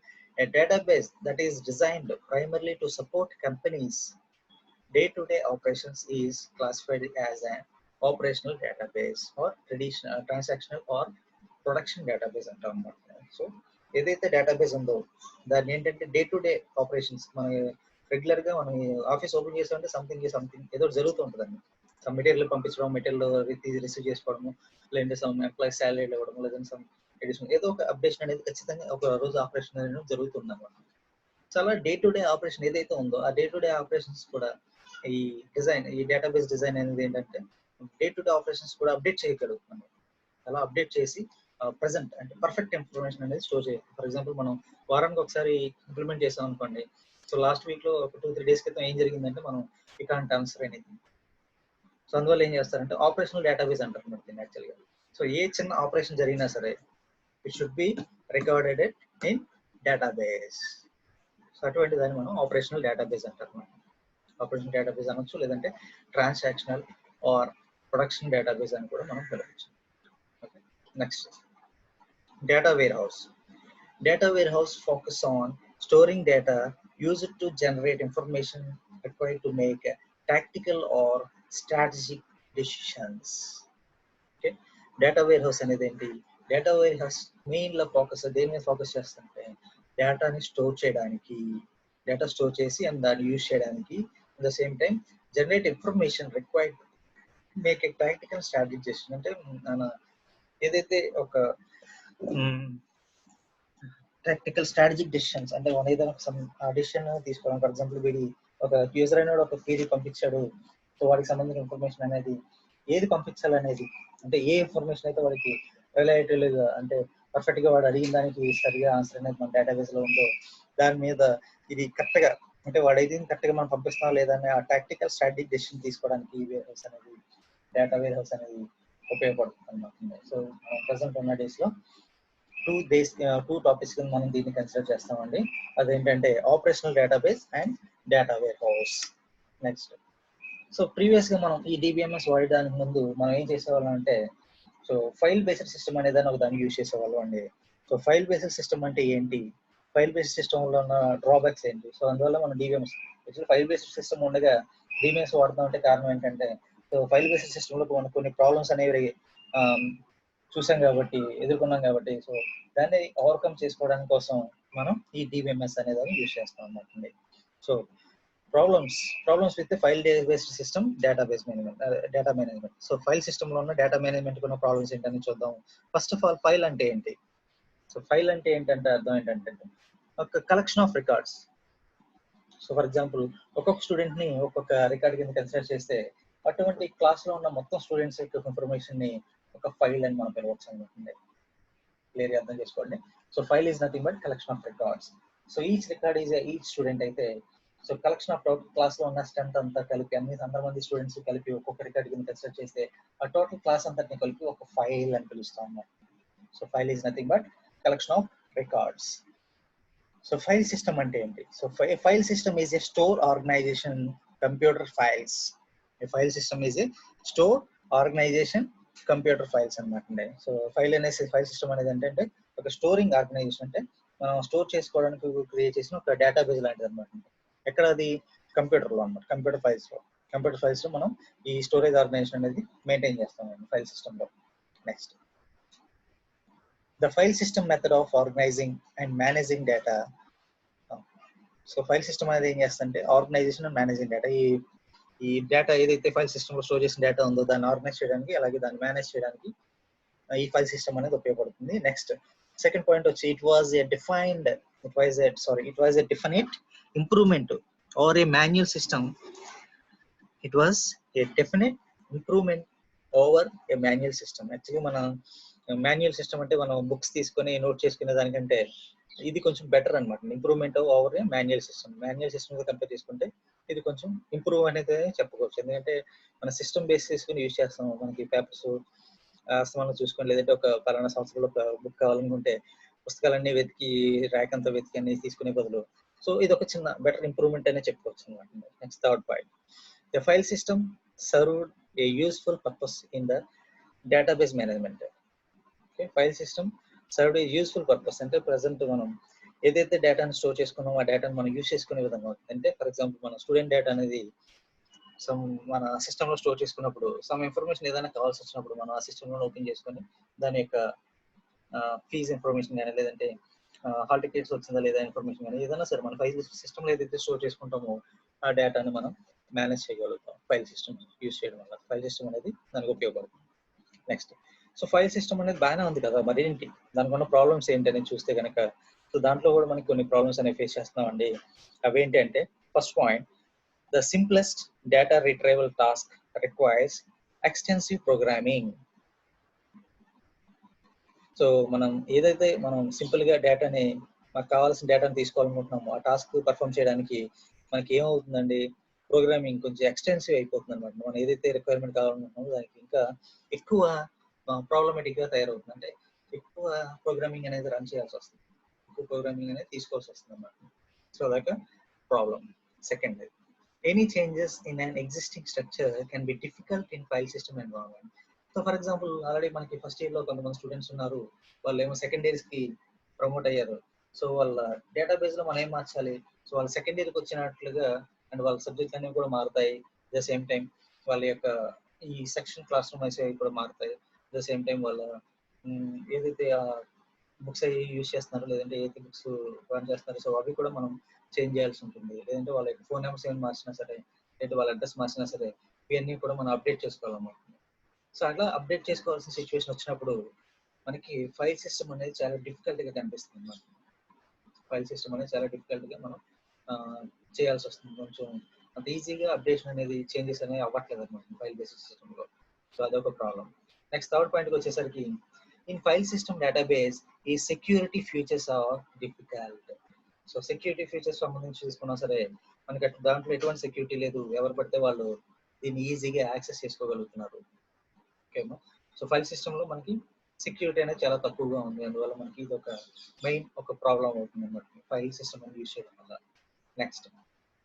a database that is designed primarily to support companies day-to-day operations is classified as an operational database or traditional transactional or production database అంటాం. So ఏదైతే database ఉందో దాన్ని ఏంటంటే day to day operations, మన regular గా మనం office open చేసామంటే something ఏదో జరుగుతూ ఉంటుందండి. సమ్ మెటీరియల్ పంపించడం, మెటీరియల్ రిసీవ్ చేసుకోవడము, లేదంటే సమ్ ఎంప్లాయీస్ శాలరీలు ఇవ్వడము, లేదంటే సమ్ ఎడిషన్ ఏదో ఒక అప్డేషన్ అనేది ఖచ్చితంగా ఒక రోజు ఆపరేషన్ అనేది జరుగుతుంది అనమాట. చాలా డే టు డే ఆపరేషన్ ఏదైతే ఉందో ఆ డే టు డే ఆపరేషన్స్ కూడా ఈ డేటాబేస్ డిజైన్ అనేది ఏంటంటే డే టు డే ఆపరేషన్స్ కూడా అప్డేట్ చేయగలుగుతున్నాం. అలా అప్డేట్ చేసి ప్రెసెంట్ అంటే పర్ఫెక్ట్ ఇన్ఫర్మేషన్ అనేది స్టోర్ చేయాలి. ఫర్ ఎగ్జాంపుల్ మనం వారానికి ఒకసారి ఇంప్లిమెంట్ చేసాం అనుకోండి, సో లాస్ట్ వీక్ లో ఒక 2-3 డేస్ క్రితం ఏం జరిగిందంటే మనం ఈ కాంట్ ఆన్సర్ ఎనీథింగ్. సో అందువల్ల ఏం చేస్తారంటే ఆపరేషనల్ డేటాబేస్ అంటారు దీన్ని యాక్చువల్గా. సో ఏ చిన్న ఆపరేషన్ జరిగినా సరే it should be recorded in database. So అటువంటి దాన్ని మనం ఆపరేషనల్ డేటాబేస్ అంటారు. ఆపరేషనల్ డేటాబేస్ అనొచ్చు, లేదంటే ట్రాన్సాక్షనల్ ఆర్ ప్రొడక్షన్ డేటాబేస్ అని కూడా మనం పిలవచ్చు. Next, data warehouse. Data warehouse focus on storing data used to generate information required to make tactical or strategic decisions. Okay, data warehouse అనేది ఏంటి? Data wear house main లో దేని మీద focus చేస్తుంటే డేటాని స్టోర్ చేయడానికి, డేటా స్టోర్ చేసి and దాన్ని యూజ్ చేయడానికి, at the same time generate information required make a tactical strategic decision. అంటే ఏదైతే ఒక టాక్టికల్ స్ట్రాటజిక్ డెసిషన్స్, అంటే మనం ఏదైనా డెసిషన్ తీసుకోవడం. ఫర్ ఎగ్జాంపుల్ వీడి ఒక యూజర్ అయిన ఒక క్వెరీ పంపించాడు, సో వాడికి సంబంధించిన ఇన్ఫర్మేషన్ అనేది ఏది పంపించాలనేది, అంటే ఏ ఇన్ఫర్మేషన్ అయితే వాడికి రిలేటెడ్ అంటే పర్ఫెక్ట్ గా వాడు అడిగిన దానికి సరిగా ఆన్సర్ అనేది మన డేటాబేస్ లో ఉందో దాని మీద ఇది కరెక్ట్ గా, అంటే వాడు అయితే కరెక్ట్ గా మనం పంపిస్తాం లేదని ఆ టాక్టికల్ స్ట్రాటజిక్ డెసిషన్ తీసుకోవడానికి ఈ వేర్ హౌస్ అనేది, డేటా వేర్ హౌస్ అనేది ఉపయోగపడుతుంది అనమాట. సో ప్రజెంట్ ఉన్న డేస్లో టూ టాపిక్స్ కింద మనం దీన్ని కన్సిడర్ చేస్తామండి. అదేంటంటే operational database and data warehouse. Next, so ప్రీవియస్గా మనం ఈ డిబిఎంఎస్ వాడడానికి ముందు మనం ఏం చేసేవాళ్ళం అంటే, సో ఫైల్ బేస్డ్ సిస్టమ్ అనేది ఒక దాన్ని యూజ్ చేసేవాళ్ళం అండి. సో ఫైల్ బేస్డ్ సిస్టమ్ అంటే ఏంటి, ఫైల్ బేస్డ్ సిస్టంలో ఉన్న డ్రాబ్యాక్స్ ఏంటి, సో అందువల్ల మనం DBMS actually file based system ఉండగా డిబిఎంఎస్ వాడతాం అంటే కారణం ఏంటంటే, సో ఫైల్ బేస్డ్ సిస్టంలో కొన్ని ప్రాబ్లమ్స్ అనేవి చూసాం కాబట్టి, ఎదుర్కొన్నాం కాబట్టి, సో దాన్ని ఓవర్కమ్ చేసుకోవడానికి కోసం మనం ఈ డిబిఎంఎస్ అనేది యూజ్ చేస్తాం అన్నమాట. So problems with file based system data management. So file system లో ఉన్న డేటా మేనేజ్మెంట్ ఉన్న ప్రాబ్లమ్స్ ఏంటని చూద్దాం. ఫస్ట్ ఆఫ్ ఆల్, ఫైల్ అంటే ఏంటి? సో ఫైల్ అంటే ఏంటంటే అర్థం ఏంటంటే ఒక collection of records. So for example, ఒక్కొక్క స్టూడెంట్ ని ఒక్కొక్క రికార్డ్ కింద కన్సిడర్ చేస్తే అటువంటి క్లాస్ లో ఉన్న మొత్తం స్టూడెంట్స్ యొక్క ఇన్ఫర్మేషన్ ని ఒక ఫైల్ అని మనం పిలవచ్చు అనుకుంటుంది. క్లియర్గా అర్థం చేసుకోండి. So file is nothing but collection of records. So each record is each student అయితే, so collection of total class లో ఉన్న స్ట్రెంత్ అంతా కలిపి అందరి మంది స్టూడెంట్స్ కలిపి ఒక్కొక్క రికార్డ్ కింద కన్సిడర్ చేస్తే ఆ టోటల్ క్లాస్ అంతటిని కలిపి ఒక ఫైల్ అని పిలుస్తాం అన్నమాట. So file is nothing but collection of records. So file system అంటే ఏంటి? So file system is a store organization computer files. File system is a store organization computer files అనమాట. So file system అనేది ఏంటంటే ఒక storing organisation, అంటే మనం store చేసుకోవడానికి create చేసిన ఒక డేటాబేస్ లాంటిది అనమాట. ఎక్కడ అది? కంప్యూటర్లో అనమాట. కంప్యూటర్ ఫైల్స్ లో మనం ఈ స్టోరేజ్ ఆర్గనైజేషన్ అనేది మెయింటైన్ చేస్తాం ఫైల్ సిస్టమ్ లో. Next, the file system method of organizing and managing data. So file system అనేది ఏం చేస్తుంటే ఆర్గనైజేషన్ అండ్ మేనేజింగ్ డేటా, ఈ డేటా ఏదైతే ఫైల్ సిస్టమ్ లో స్టోర్ చేసిన డేటా ఉందో దాన్ని ఆర్గనైజ్ చేయడానికి, అలాగే దాన్ని మేనేజ్ చేయడానికి ఈ ఫైల్ సిస్టమ్ అనేది ఉపయోగపడుతుంది. నెక్స్ట్, సెకండ్ పాయింట్ వచ్చి it was a definite improvement are A manual system. It was a definite improvement over a manual system. Actually మన మాన్యువల్ సిస్టమ్ అంటే మనం బుక్స్ తీసుకొని నోట్ చేసుకునే దానికంటే ఇది కొంచెం బెటర్ అనమాట. Improvement over a manual system compare చేసుకుంటే ఇది కొంచెం ఇంప్రూవ్ అనేది చెప్పుకోవచ్చు. ఎందుకంటే మన సిస్టమ్ బేస్ చేసుకుని యూజ్ చేస్తాం. మనకి పేపర్స్ మనం చూసుకొని, లేదంటే ఒక పలానా సంవత్సరంలో ఒక బుక్ కావాలనుకుంటే పుస్తకాలన్నీ వెతికి ర్యాక్ అంతా వెతికి అన్ని తీసుకునే బదులు, సో ఇది ఒక చిన్న బెటర్ ఇంప్రూవ్మెంట్ అనే చెప్పుకోవచ్చు అనమాట. Next, third point, the file system served A useful purpose in the database management. File system served A useful purpose అంటే ప్రజెంట్ మనం ఏదైతే డేటాను స్టోర్ చేసుకున్నామో ఆ డేటాను మనం యూజ్ చేసుకునే విధంగా ఉంటుంది. అంటే ఫర్ ఎగ్జాంపుల్, మన స్టూడెంట్ డేటా అనేది మన సిస్టమ్ లో స్టోర్ చేసుకున్నప్పుడు సమ్ ఇన్ఫర్మేషన్ ఏదైనా కావాల్సి వచ్చినప్పుడు మనం ఆ సిస్టమ్ లో ఓపెన్ చేసుకొని దాని యొక్క ఫీజ్ ఇన్ఫర్మేషన్ కానీ, లేదంటే హాల్ టికెట్స్ వచ్చిందా లేదా ఇన్ఫర్మేషన్ కానీ, ఏదైనా సరే మన ఫైల్ సిస్టమ్ లో ఏదైతే స్టోర్ చేసుకుంటామో ఆ డేటాను మనం మేనేజ్ చేయగలుగుతాం ఫైల్ సిస్టమ్ యూజ్ చేయడం వల్ల. ఫైల్ సిస్టమ్ అనేది దానికి ఉపయోగపడుతుంది. నెక్స్ట్, సో ఫైల్ సిస్టమ్ అనేది బాగానే ఉంది కదా, మరి ఏంటి దానికి ఉన్న ప్రాబ్లమ్స్ ఏంటి అని చూస్తే కనుక, సో దాంట్లో కూడా మనకి కొన్ని ప్రాబ్లమ్స్ అనేవి ఫేస్ చేస్తున్నామండి. అవేంటి అంటే, first point, the simplest data retrieval task requires extensive programming. So మనం ఏదైతే మనం సింపుల్ గా డేటాని, మనకు కావాల్సిన డేటాని తీసుకోవాలనుకుంటున్నామో ఆ టాస్క్ పర్ఫామ్ చేయడానికి మనకి ఏమవుతుందండి, ప్రోగ్రామింగ్ కొంచెం ఎక్స్టెన్సివ్ అయిపోతుంది అనమాట. మనం ఏదైతే రిక్వైర్మెంట్ కావాలనుకుంటున్నామో దానికి ఇంకా ఎక్కువ ప్రాబ్లమేటిక్ గా తయారవుతుంది. అంటే ఎక్కువ ప్రోగ్రామింగ్ అనేది రన్ చేయాల్సి వస్తుంది, ఎక్కువ ప్రోగ్రామింగ్ అనేది తీసుకోవాల్సి వస్తుంది అన్నమాట. సో అదొక problem. Second, any changes in an existing structure can be difficult in file system environment. So for example, already మనకి ఫస్ట్ ఇయర్ లో కొంతమంది స్టూడెంట్స్ ఉన్నారు, వాళ్ళు ఏమో సెకండ్ ఇయర్స్ కి ప్రమోట్ అయ్యారు. సో వాళ్ళ డేటాబేస్ లో మనం ఏం మార్చాలి, సో వాళ్ళు సెకండ్ ఇయర్కి వచ్చినట్లుగా అండ్ వాళ్ళ సబ్జెక్ట్స్ అనేవి కూడా మారుతాయి. ద సేమ్ టైం వాళ్ళ యొక్క ఈ సెక్షన్ క్లాస్ రూమ్ అయితే కూడా మారుతాయి. ద సేమ్ టైం వాళ్ళ ఏదైతే బుక్స్ అవి యూజ్ చేస్తున్నారు, లేదంటే ఏదైతే బుక్స్ రన్ చేస్తున్నారు, సో అవి కూడా మనం చేంజ్ చేయాల్సి ఉంటుంది. లేదంటే వాళ్ళ యొక్క ఫోన్ నెంబర్స్ ఏమైనా మార్చినా సరే, లేదంటే వాళ్ళ అడ్రస్ మార్చినా సరే, ఇవన్నీ కూడా మనం అప్డేట్ చేసుకోవాలన్నమాట. సో అట్లా అప్డేట్ చేసుకోవాల్సిన సిచ్యువేషన్ వచ్చినప్పుడు మనకి ఫైల్ సిస్టమ్ అనేది చాలా డిఫికల్ట్ గా కనిపిస్తుంది అన్నమాట. ఫైల్ సిస్టమ్ అనేది చాలా డిఫికల్ట్ గా మనం చేయాల్సి వస్తుంది. కొంచెం అంత ఈజీగా అప్డేషన్ అనేది చేంజెస్ అనేవి అవ్వట్లేదు అనమాట ఫైల్ బేస్డ్ సిస్టమ్ లో. సో అదొక ప్రాబ్లం. నెక్స్ట్, థర్డ్ పాయింట్ వచ్చేసరికి, ఇన్ ఫైల్ సిస్టమ్ డేటాబేస్ ఈ security features are difficult. So security features సంబంధించి చూసుకున్నా సరే మనకి దాంట్లో ఎటువంటి సెక్యూరిటీ లేదు, ఎవరు పడితే వాళ్ళు దీన్ని ఈజీగా యాక్సెస్ చేసుకోగలుగుతున్నారు. ఓకేమా. సో ఫైల్ సిస్టమ్ లో మనకి సెక్యూరిటీ అనేది చాలా తక్కువగా ఉంది, అందువల్ల మనకి ఇది ఒక మెయిన్ ఒక ప్రాబ్లం అవుతుంది అన్నమాట ఫైల్ సిస్టమ్ అని యూజ్ చేయడం వల్ల. నెక్స్ట్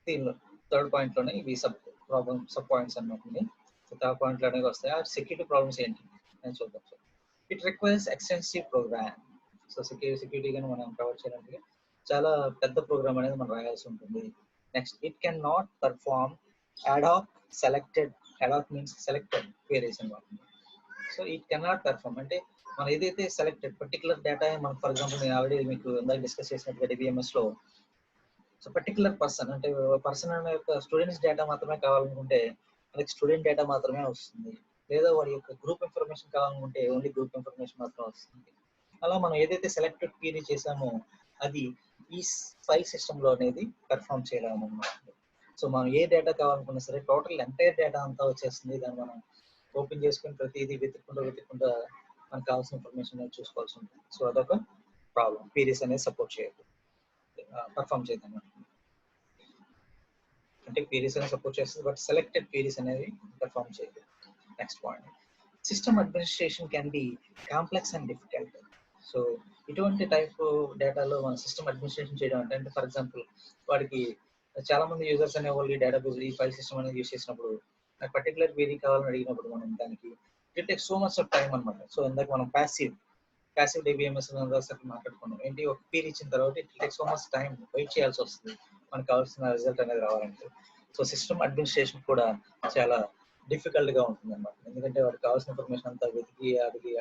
దీనిలో థర్డ్ పాయింట్ లోనే ఇవి సబ్ పాయింట్స్ అన్నమాట. సో థర్డ్ పాయింట్ లోనే వస్తాయి. ఆ సెక్యూరిటీ ప్రాబ్లమ్స్ ఏంటి అని చూద్దాం. So it requires extensive program. So security గాని మనం కవర్ చేయాలంటే చాలా పెద్ద ప్రోగ్రామ్ అనేది మనం రాయాల్సి ఉంటుంది. Next it can not perform ad hoc means selected queries అన్నమాట. So it can not perform అంటే మనం ఏదైతే సెలెక్టెడ్ పర్టికులర్ డేటా, మనం ఫర్ ఎగ్జాంపుల్ నేను ఆల్రెడీ మీకు ఇందాక డిస్కస్ చేసినట్టుగా డిబిఎంఎస్ లో సో పర్టికులర్ పర్సన్ అంటే పర్సన్ అనే యొక్క స్టూడెంట్స్ డేటా మాత్రమే కావాలనుకుంటే మనకి స్టూడెంట్ డేటా మాత్రమే వస్తుంది, లేదా వాడి యొక్క గ్రూప్ ఇన్ఫర్మేషన్ కావాలనుకుంటే ఓన్లీ గ్రూప్ ఇన్ఫర్మేషన్ మాత్రం వస్తుంది. అలా మనం ఏదైతే సెలెక్టెడ్ క్వెరీ చేసామో అది ఈ ఫైల్ సిస్టమ్ లో అనేది పెర్ఫామ్ చేయలేము అన్నమాట. సో మనం ఏ డేటా కావాలనుకున్నా సరే టోటల్ ఎంటైర్ డేటా అంతా వచ్చేస్తుంది, దాన్ని మనం ఓపెన్ చేసుకుని ప్రతిదీ వెతుక్కుంటూ మనకు కావాల్సిన ఇన్ఫర్మేషన్ చూసుకోవాల్సి ఉంటుంది. సో అదొక ప్రాబ్లం, క్వెరీస్ అనేది సపోర్ట్ చేయదు, పర్ఫామ్ చేయదు అన్నమాట. అంటే క్వెరీస్ అనేది సపోర్ట్ చేస్తుంది బట్ సెలెక్టెడ్ క్వెరీస్ అనేది పర్ఫామ్ చేయదు. Next point, system administration can be complex and difficult. So ఇటువంటి టైప్ డేటాలో మన సిస్టమ్ అడ్మినిస్ట్రేషన్ చేయడం అంటే ఫర్ ఎగ్జాంపుల్ వాడికి చాలా మంది యూజర్స్ అనే వాళ్ళు ఈ డేటాబేస్ ఈ ఫైల్ సిస్టమ్ అనేది యూజ్ చేసినప్పుడు నాకు పర్టికులర్ క్వెరీ కావాలని అడిగినప్పుడు మనం దానికి it take so much of time అనమాట. సో ఇందాక మనం ప్యాసివ్ డిబిఎంఎస్ మాట్లాడుకున్నాం. ఏంటి ఒక క్వెరీ ఇచ్చిన తర్వాత it take so much time wait చేయాల్సి వస్తుంది మనకు కావాల్సిన రిజల్ట్ అనేది రావాలంటే. సో సిస్టమ్ అడ్మినిస్ట్రేషన్ కూడా చాలా డిఫికల్ట్ గా ఉంటుంది అన్నమాట. ఎందుకంటే వాడికి కావాల్సిన ఇన్ఫర్మేషన్ అంతా వెతికి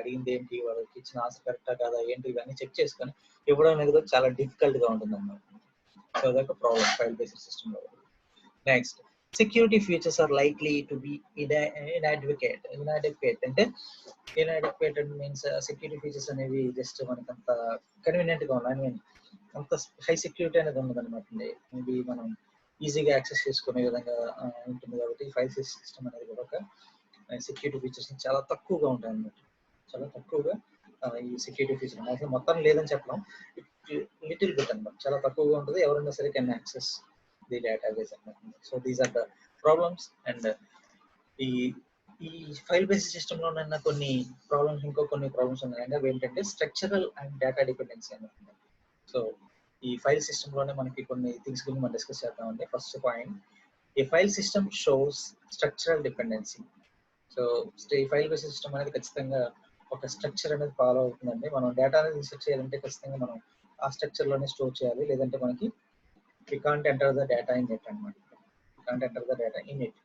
అడిగింది ఏంటి, వాళ్ళకి ఇచ్చిన ఆన్సర్ కరెక్టా కాదా ఏంటి ఇవన్నీ చెక్ చేసుకొని ఇవ్వడం అనేది కూడా చాలా డిఫికల్ట్ గా ఉంటుంది అన్నమాట. సో అదొక ప్రాబ్లం ఫైల్ బేస్డ్ సిస్టమ్ లో. Next, security features are likely to be inadequate అంటే inadequate మీన్స్ సెక్యూరిటీ ఫీచర్స్ అనేవి జస్ట్ మనకి అంత కన్వీనియంట్ గా ఉన్నాయి. ఐ మీన్ అంత హై సెక్యూరిటీ అనేది ఉండదు అనమాట. మేబీ మనం ఈజీగా యాక్సెస్ చేసుకునే విధంగా ఉంటుంది కాబట్టి ఫైల్ సిస్టమ్ అనేది కూడా ఒక సెక్యూరిటీ ఫీచర్స్ చాలా తక్కువగా ఉంటాయి అన్నమాట. చాలా తక్కువగా ఈ సెక్యూరిటీ ఫీచర్ అసలు మొత్తం లేదని చెప్పడం, లిటిల్ బిట్ అన్నమాట, చాలా తక్కువగా ఉంటుంది. ఎవరైనా సరే కెన్ యాక్సెస్ ది డేటాబేస్ అన్నమాట. So these are the problems. And ఈ ఈ ఫైల్ బేస్డ్ సిస్టమ్ లో ఉన్న కొన్ని ప్రాబ్లమ్స్, కొన్ని ప్రాబ్లమ్స్ ఉన్నాయండి. అవి ఏంటంటే స్ట్రక్చరల్ అండ్ డేటా డిపెండెన్సీ అన్నమాట. సో ఈ ఫైల్ సిస్టమ్ లోనే మనకి కొన్ని థింగ్స్ గురించి మనం డిస్కస్ చేద్దామండి. First point, a file system shows structural dependency. So ఈ ఫైల్ బేస్డ్ సిస్టమ్ అనేది ఖచ్చితంగా ఒక స్ట్రక్చర్ అనేది ఫాలో అవుతుందండి. మనం డేటా అనేది ఇన్సర్ట్ చేయాలంటే ఖచ్చితంగా మనం ఆ స్ట్రక్చర్ లోనే స్టోర్ చేయాలి, లేదంటే మనకి we can't enter the data in it అన్నమాట. We can't enter the data in it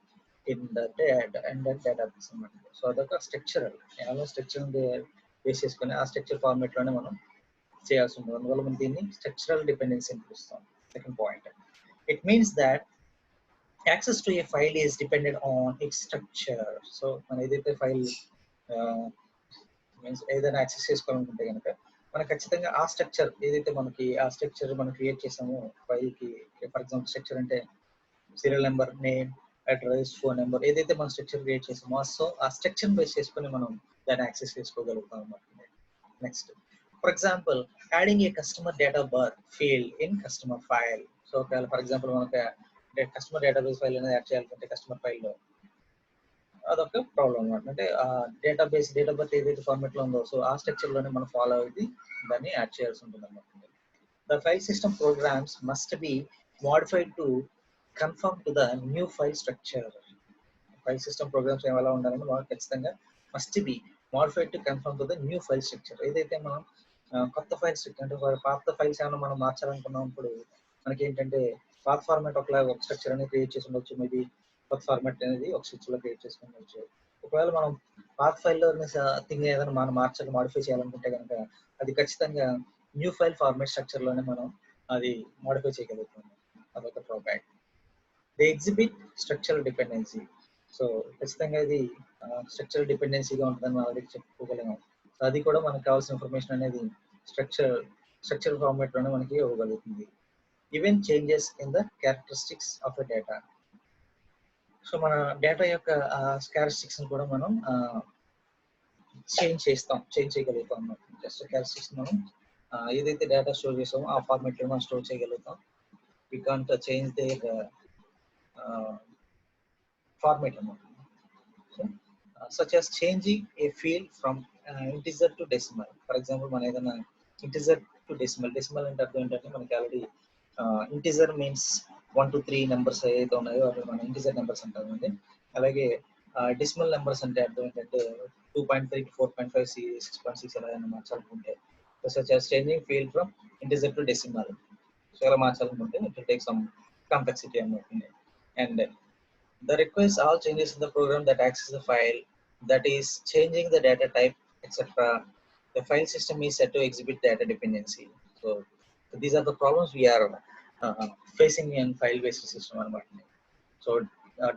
in the data and the database అన్నమాట. సో అదొక స్ట్రక్చరల్ స్ట్రక్చర్ బేస్ చేసుకుని ఆ స్ట్రక్చర్ ఫార్మాట్ లోనే మనం చేయాల్సి ఉంటుంది. అందువల్ల మనం దీన్ని స్ట్రక్చరల్ డిపెండెన్సీ అని పిలుస్తాం. Second point, it means that access to A file is dependent on it's structure. So మనం ఏదైతే ఫైల్ మీన్స్ ఏదైనా యాక్సెస్ చేసుకోవాలనుకుంటే కనుక మనకు ఖచ్చితంగా ఆ స్ట్రక్చర్ ఏదైతే మనకి ఆ స్ట్రక్చర్ మనం క్రియేట్ చేసామో ఫైల్ కి, ఫర్ ఎగ్జాంపుల్ స్ట్రక్చర్ అంటే serial number, name, address, phone number, ఏదైతే మనం స్ట్రక్చర్ క్రియేట్ చేసామో సో ఆ స్ట్రక్చర్ బేస్ చేసుకుని మనం దాన్ని యాక్సెస్ చేసుకోగలుగుతాం అన్నమాట. Next, for example adding A customer date of birth field in customer file. So ఒకవేళ ఫర్ ఎగ్జాంపుల్ మనకి కస్టమర్ డేటాబేస్ ఫైల్ అనేది యాడ్ చేయాలంటే కస్టమర్ ఫైల్లో అదొక ప్రాబ్లం అనమాట. అంటే ఆ డేట్ ఆఫ్ బర్త్ ఏదైతే ఫార్మాట్ లో ఉందో సో ఆ స్ట్రక్చర్ లోనే మనం ఫాలో అయ్యి దాన్ని యాడ్ చేయాల్సి ఉంటుంది అనమాట. The file system programs must be modified to conform to the new file structure. File system programs ఎలా ఉండాలంటే మనం ఖచ్చితంగా must be modified to conform to the new file structure. ఏదైతే మనం కొత్త ఫైల్ స్ట్రక్చర్ అంటే పాత ఫైల్స్ ఏమైనా మనం మార్చాలనుకున్నప్పుడు మనకి ఏంటంటే పాత ఫార్మాట్ ఒక స్ట్రక్చర్ అనేది క్రియేట్ చేసి ఉండొచ్చు, మేబీ కొత్త ఫార్మాట్ అనేది ఒక స్విచ్ లో క్రియేట్ చేసుకోవచ్చు. ఒకవేళ మనం పాత ఫైల్లో థింగ్ ఏదైనా మనం మాడిఫై చేయాలనుకుంటే కనుక అది ఖచ్చితంగా న్యూ ఫైల్ ఫార్మాట్ స్ట్రక్చర్ లోనే మనం అది మాడిఫై చేయగలుగుతాం. అదొక drawback. The exhibit structural dependency. So ఖచ్చితంగా ఇది స్ట్రక్చరల్ డిపెండెన్సీగా ఉంటుందని మనం ఆల్రెడీ చెప్పుకోగలిగాం. సో అది కూడా మనకు కావాల్సిన ఇన్ఫర్మేషన్ అనేది స్ట్రక్చర్ ఫార్మాట్ లోనే మనకి ఇవ్వగలుగుతుంది. Even changes in the characteristics of the data. So మన డేటా యొక్క క్యారెక్టరిస్టిక్స్ కూడా మనం చేంజ్ చేయగలుగుతాం అన్నమాట. జస్ట్ క్యారెక్టరిస్టిక్స్ మనం ఏదైతే డేటా స్టోర్ చేసామో ఆ ఫార్మాట్ లో మనం స్టోర్ చేయగలుగుతాం. We can't change their format అన్నమాట. So such as changing a field from integer to decimal. For example, మన ఏదైనా integer to decimal. Decimal అంటే అర్థం ఏంటంటే మనకి already integer means 1 to 3 numbers ఏదైతే ఉన్నాయో అవి మనం ఇంటిజర్ నెంబర్స్ అంటామండి. అలాగే డెసిమల్ నెంబర్స్ అంటే అర్థం ఏంటంటే 2.3 to 4.5 6.6 ఎలా అయినా మార్చాలనుకుంటే such as changing field from integer to decimal. So ఎలా మార్చాలనుకుంటే it will take some complexity అన్నమాట. And the requires all changes in the program that access the file, that is changing the data type, etc. The file system is set to exhibit data dependency. So these are the problems we are facing in file based system అన్నమాట. So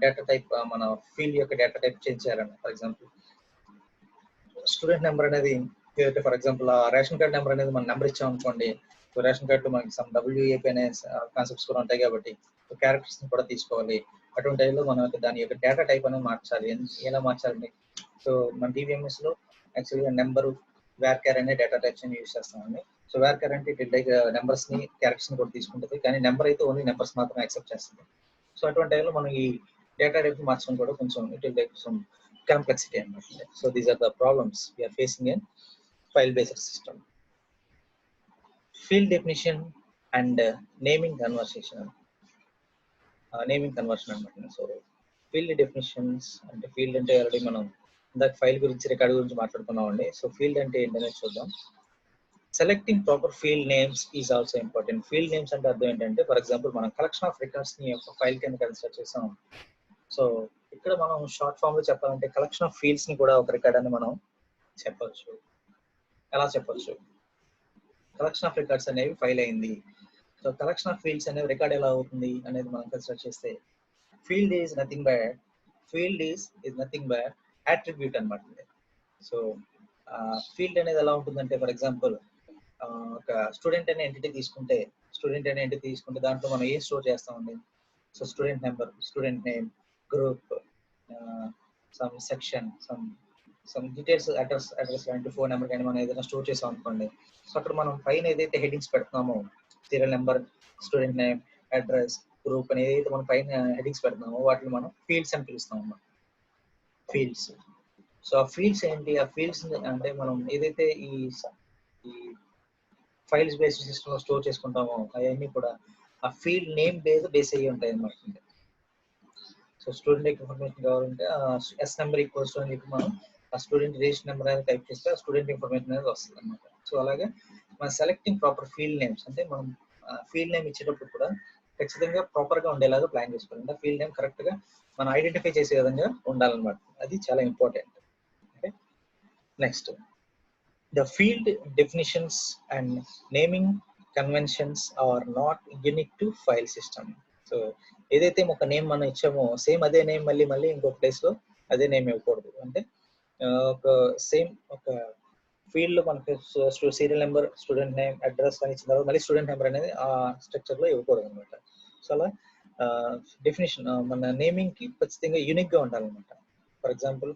data type మన field యొక్క data type change చేయాలన్న. For example, student number అనేది for example ration card number అనేది మనం number ఇచ్చాం అనుకోండి. So ration card మనకి సమ్ డబ్ల్యూఏపీ అనే కాన్సెప్ట్స్ కూడా ఉంటాయి కాబట్టి క్యారెక్టర్స్ కూడా తీసుకోవాలి. అటువంటి టైంలో మనం దాని యొక్క డేటా టైప్ అనేది మార్చాలి. ఎలా మార్చాలి? సో మన డివిఎంఎస్ లో యాక్చువల్గా నెంబర్ వేర్క్యార్ అనే డేటా టైప్స్ ని యూజ్ చేస్తామండి. సో వేర్క్యార్ అంటే ఇట్ లైక్ నెంబర్స్ ని క్యారెక్టర్స్ ని కూడా తీసుకుంటుంది, కానీ నెంబర్ అయితే ఓన్లీ నెంబర్స్ మాత్రం యాక్సెప్ట్ చేస్తుంది. సో అటువంటి టైంలో మనం ఈ డేటా టైప్ మార్చడం కూడా కొంచెం it will take some complexity అన్నమాట. So these are the problems we are facing in file based system. Field definition and naming conversion అన్నమాట. సో ఫీల్డ్ డెఫినిషన్స్ అంటే ఫీల్డ్ అంటే ఆల్రెడీ మనం ఇందాక ఫైల్ గురించి రికార్డ్ గురించి మాట్లాడుకున్నామండి. సో ఫీల్డ్ అంటే ఏంటనేది చూద్దాం. Selecting proper field names is also important. Field names అంటే అర్థం ఏంటంటే ఫర్ ఎగ్జాంపుల్ మనం కలెక్షన్ ఆఫ్ రికార్డ్స్ ని ఒక ఫైల్ కింద కన్సిడర్ చేసాం. సో ఇక్కడ మనం షార్ట్ ఫామ్ లో చెప్పాలంటే కలెక్షన్ ఆఫ్ ఫీల్డ్స్ ని కూడా ఒక రికార్డ్ అని మనం చెప్పొచ్చు. ఎలా చెప్పొచ్చు? కలెక్షన్ ఆఫ్ రికార్డ్స్ అనేవి ఫైల్ అయింది. సో కలెక్షన్ ఆఫ్ ఫీల్డ్స్ అనేవి రికార్డ్ ఎలా అవుతుంది అనేది మనం కన్సిడర్ చేస్తే field is nothing but attribute అన్నమాట. సో ఫీల్డ్ అనేది ఎలా ఉంటుందంటే ఫర్ ఎగ్జాంపుల్ ఒక స్టూడెంట్ అనే ఎంటిటీ తీసుకుంటే దాంట్లో మనం ఏం స్టోర్ చేస్తామండి? So student number, student name, group, some section, some details, address లాంటి ఫోన్ నెంబర్ కానీ మనం ఏదైనా స్టోర్ చేసాం అనుకోండి. సో అక్కడ మనం పైన ఏదైతే హెడ్డింగ్స్ పెడుతున్నామో serial number, student name, address, group అని ఏదైతే మనం పైన హెడ్డింగ్స్ పెడుతున్నామో వాటిని మనం ఫీల్డ్స్ అని పిలుస్తాం అన్నమాట. ఫీల్డ్స్. సో ఆ ఫీల్డ్స్ ఏంటి? ఆ ఫీల్డ్స్ అంటే మనం ఏదైతే ఈ ఫైల్స్ బేస్డ్ సిస్టమ్ లో స్టోర్ చేసుకుంటామో అవన్నీ కూడా ఆ ఫీల్డ్ నేమ్ బేస్ అయ్యి ఉంటాయి అన్నమాట. సో స్టూడెంట్ ఇన్ఫర్మేషన్ కావాలంటే ఎస్ నెంబర్ ఈక్వల్స్ అని చెప్పి మనం ఆ స్టూడెంట్ రిజిస్టర్ నెంబర్ అనేది టైప్ చేస్తే ఆ స్టూడెంట్ ఇన్ఫర్మేషన్ అనేది వస్తుంది అనమాట. సో అలాగే మన సెలెక్టింగ్ ప్రాపర్ ఫీల్డ్ నేమ్స్ అంటే మనం ఫీల్డ్ నేమ్ ఇచ్చేటప్పుడు కూడా ఖచ్చితంగా ప్రాపర్ గా ఉండేలాగా ప్లాన్ చేసుకోవాలి. అంటే ఫీల్డ్ నేమ్ కరెక్ట్ గా మనం ఐడెంటిఫై చేసే విధంగా ఉండాలన్నమాట. అది చాలా important. Okay, next the field definitions and naming conventions are not unique to file system. So ఏదైతే ఒక నేమ్ మనం ఇచ్చామో సేమ్ అదే నేమ్ మళ్ళీ ఇంకొక ప్లేస్ లో అదే నేమ్ ఇవ్వకూడదు. అంటే ఒక సేమ్ ఒక ఫీల్డ్ లో మనకి serial number, student name, address అని ఇచ్చిన తర్వాత మళ్ళీ స్టూడెంట్ నెంబర్ అనేది ఆ స్ట్రక్చర్ లో ఇవ్వకూడదు అనమాట. సో అలా డెఫినేషన్ మన నేమింగ్ కి ఖచ్చితంగా యూనిక్ గా ఉండాలన్నమాట. ఫర్ ఎగ్జాంపుల్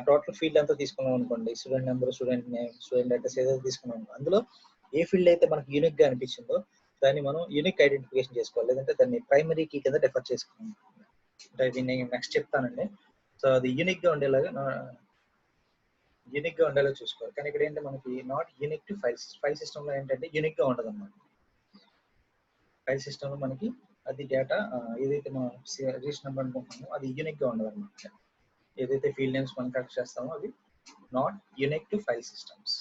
టోటల్ ఫీల్డ్ అంతా తీసుకున్నాం అనుకోండి, student number, student name, student address ఏదైతే తీసుకున్నాం అందులో ఏ ఫీల్డ్ అయితే మనకి యూనిక్ గా అనిపించిందో దాన్ని మనం యూనిక్ ఐడెంటిఫికేషన్ చేసుకోవాలి. లేదంటే దాన్ని ప్రైమరీ కీ కింద డిఫర్ చేసుకున్నాం. అంటే దీన్ని నెక్స్ట్ చెప్తానండి. సో అది యూనిక్ గా ఉండేలా చూసుకోవాలి. కానీ ఇక్కడ ఏంటంటే మనకి not unique to file system లో ఏంటంటే యూనిక్ గా ఉండదు అన్నమాట. ఫైల్ సిస్టమ్ లో మనకి అది డేటా ఏదైతే మనం రిజిస్టర్ నెంబర్ అనుకుంటున్నామో అది యూనిక్ గా ఉండదు అనమాట. ఏదైతే ఫీల్డ్ నేమ్స్ మనం కరెక్ట్ చేస్తామో అవి not unique to file systems.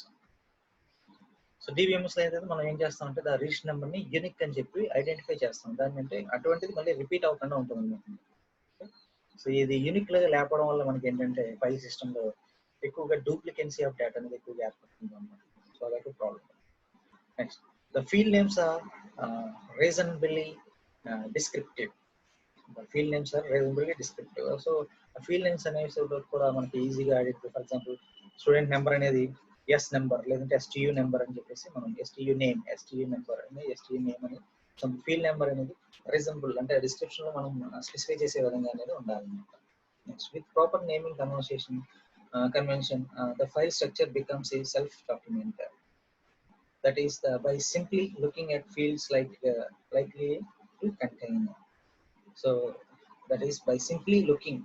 So DBMS లో అయితే మనం ఏం చేస్తామంటే ఆ రిజిస్టర్ నెంబర్ ని యూనిక్ అని చెప్పి ఐడెంటిఫై చేస్తాం. దాన్ని అంటే అటువంటిది మళ్ళీ రిపీట్ అవ్వకుండా ఉంటుంది అనమాట. సో ఇది యూనిక్ లాగా లేపడం వల్ల మనకి ఏంటంటే ఫైల్ సిస్టమ్ లో ఎక్కువగా డూప్లికెన్సీ ఆఫ్ డేటా అనేది ఎక్కువగా ఏర్పడుతుంది అనమాట. సో అదొక problem. Next the field names are reasonably descriptive. Field names are reasonably descriptive. So field names అనేవి కూడా మనకి ఈజీగా identify. For example student number అనేది ఎస్ నెంబర్ లేదంటే ఎస్టీయూ నెంబర్ అని చెప్పేసి మనం ఎస్టీయూ నెంబర్ అని ఎస్టీయూ నేమ్ అని ఫీల్డ్ నెంబర్ అనేది రీజనబుల్ అంటే డిస్క్రిప్షన్ లో మనం స్పెసిఫై చేసే విధంగా అనేది ఉండాలన్నమాట. Next with proper naming convention, the file structure becomes a self-document. That is by simply looking at fields likely to contain. So that is by simply looking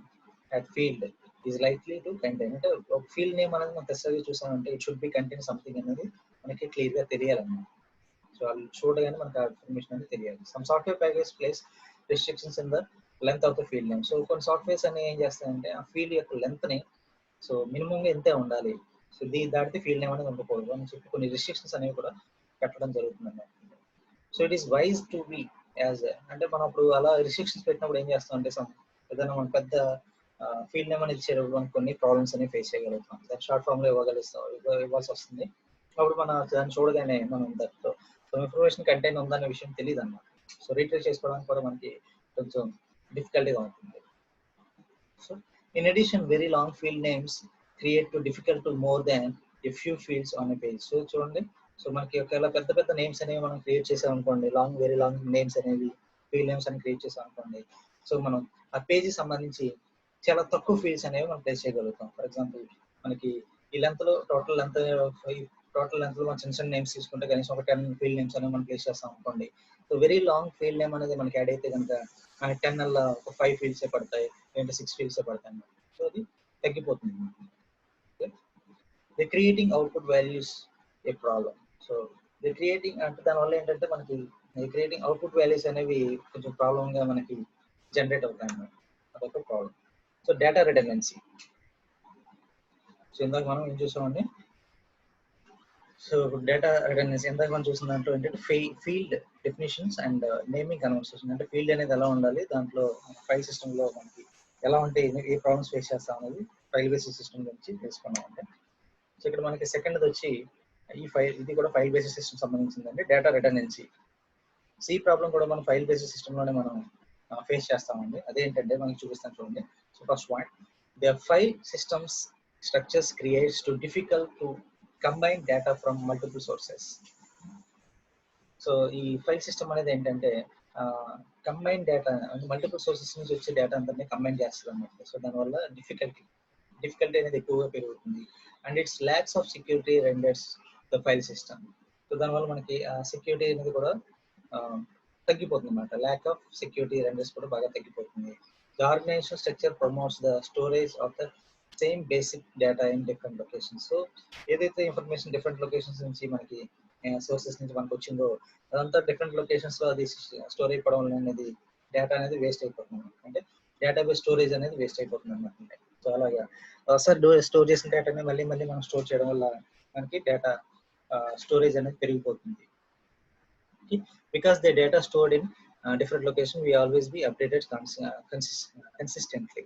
at field is likely to contain. అంటే ఒక field name అనేది మనం తెస్సగా చూసామంటే it should be contain something అనేది మనకి clear గా తెలియాలన్నమాట. So వాళ్ళు చూడగానే మనకు ఆ ఇన్ఫర్మేషన్ అనేది తెలియాలి. Some software package place restrictions in the length of the field name. So కొన్ని సాఫ్ట్వేర్స్ అనేవి ఏం చేస్తాయంటే ఆ ఫీల్డ్ యొక్క లెంత్ ని సో మినిమంగా ఎంతే ఉండాలి, సో దాటితే ఫీల్డ్ నేమ్ అనేది ఉండకూడదు అని చెప్పి కొన్ని రిస్ట్రిక్షన్స్ అనేవి కూడా పెట్టడం జరుగుతుంది అన్నమాట. So it is wise to be as అంటే మనం అప్పుడు అలా రిస్ట్రిక్షన్స్ పెట్టినప్పుడు ఏం చేస్తాం అంటే ఏదైనా మనం పెద్ద ఫీల్డ్ నేమ్ అనేది ఇచ్చేటప్పుడు మనకు కొన్ని ప్రాబ్లమ్స్ అనేవి ఫేస్ చేయగలుగుతాం. దాని షార్ట్ ఫామ్ లో ఇవ్వాల్సి వస్తుంది. అప్పుడు మనం దాన్ని చూడగానే మనం దాంట్లో ఇన్ఫర్మేషన్ కంటైన్ ఉందనే విషయం తెలియదు అన్నమాట. సో రీట్రేస్ చేసుకోవడానికి కూడా మనకి కొంచెం డిఫికల్టీగా ఉంటుంది. So in addition, very long field names create too difficult to more than a few fields on a page. So చూడండి, సో మనకి ఒకవేళ పెద్ద పెద్ద నేమ్స్ అనేవి మనం క్రియేట్ చేసాం అనుకోండి, వెరీ లాంగ్ నేమ్స్ అనేవి ఫీల్డ్ నేమ్స్ అని క్రియేట్ చేసాం అనుకోండి, సో మనం ఆ పేజీ సంబంధించి చాలా తక్కువ ఫీల్డ్స్ అనేవి మనం ప్లేస్ చేయగలుగుతాం. ఫర్ ఎగ్జాంపుల్ మనకి ఈ లెంత్ లో టోటల్ లెంత్ లో మనం చిన్న చిన్న నేమ్స్ తీసుకుంటే కనీసం ఒక 10 ఫీల్డ్ నేమ్స్ అనేవి మనం ప్లేస్ చేస్తాం అనుకోండి. So very long field name అనేది మనకి యాడ్ అయితే కనుక మనకి 10 అలా ఒక 5 ఫీల్డ్సే పడతాయి, లేదంటే 6 ఫీల్డ్సే పడతాయి అన్నమాట. సో అది తగ్గిపోతుంది. The creating output values A problem. So the creating అంటే దానివల్ల ఏంటంటే మనకి క్రియేటింగ్ అవుట్పుట్ వాల్యూస్ అనేవి కొంచెం ప్రాబ్లమ్ గా మనకి జనరేట్ అవుతాయి అన్నమాట. అదొక problem. So data redundancy. So ఇందాక మనం ఏం చూసామండి, సో డేటా రిడెండెన్సీ ఇందాక మనం చూసిన దాంట్లో ఏంటంటే field definitions and naming conversation. అంటే ఫీల్డ్ అనేది ఎలా ఉండాలి, దాంట్లో ఫైల్ సిస్టమ్ లో మనకి ఎలా ఉంటే ఏ ప్రాబ్లమ్స్ ఫేస్ చేస్తాం అనేది ఫైల్ బేసిస్ సిస్టమ్ గురించి తెలుసుకున్నాం అంటే. సో ఇక్కడ మనకి సెకండ్ వచ్చి ఇది కూడా ఫైల్ బేసిస్ సిస్టమ్ సంబంధించిందండి, డేటా రిడెండెన్సీ. సి ప్రాబ్లం కూడా మనం ఫైల్ బేసిస్ సిస్టమ్ లోనే మనం ఫేస్ చేస్తామండి. అదేంటంటే మనకి చూపిస్తాను చూడండి. So first point, the file systems structures creates to difficult to combine data from multiple sources. So ఈ ఫైల్ సిస్టమ్ అనేది ఏంటంటే కంబైన్ డేటా అంటే మల్టిపుల్ సోర్సెస్ నుంచి వచ్చే డేటా అంతా కంబైన్ చేస్తుంది అన్నమాట. సో దానివల్ల డిఫికల్టీ అనేది ఎక్కువగా పెరుగుతుంది. And it's lakhs of security renders the file system. So దానివల్ల మనకి సెక్యూరిటీ అనేది కూడా తగ్గిపోతుంది అన్నమాట. ల్యాక్ ఆఫ్ సెక్యూరిటీ రెండర్స్ కూడా బాగా తగ్గిపోతుంది. The organization structure promotes the storage of the same basic data in different locations. So ఏదైతే ఇన్ఫర్మేషన్ డిఫరెంట్ లొకేషన్స్ నుంచి మనకి సోర్సెస్ నుంచి మనకు వచ్చిందో అదంతా డిఫరెంట్ లొకేషన్స్ లో అది స్టోర్ అయిపోవడం వల్ల అనేది డేటా అనేది వేస్ట్ అయిపోతుంది. అంటే డేటాబేస్ స్టోరేజ్ అనేది వేస్ట్ అయిపోతుంది అన్నమాట. సో అలాగా ఒకసారి స్టోర్ చేసిన డేటాని మళ్ళీ మళ్ళీ మనం స్టోర్ చేయడం వల్ల మనకి డేటా స్టోరేజ్ అనేది పెరిగిపోతుంది. Because the data stored in different location, we always be updated consistently.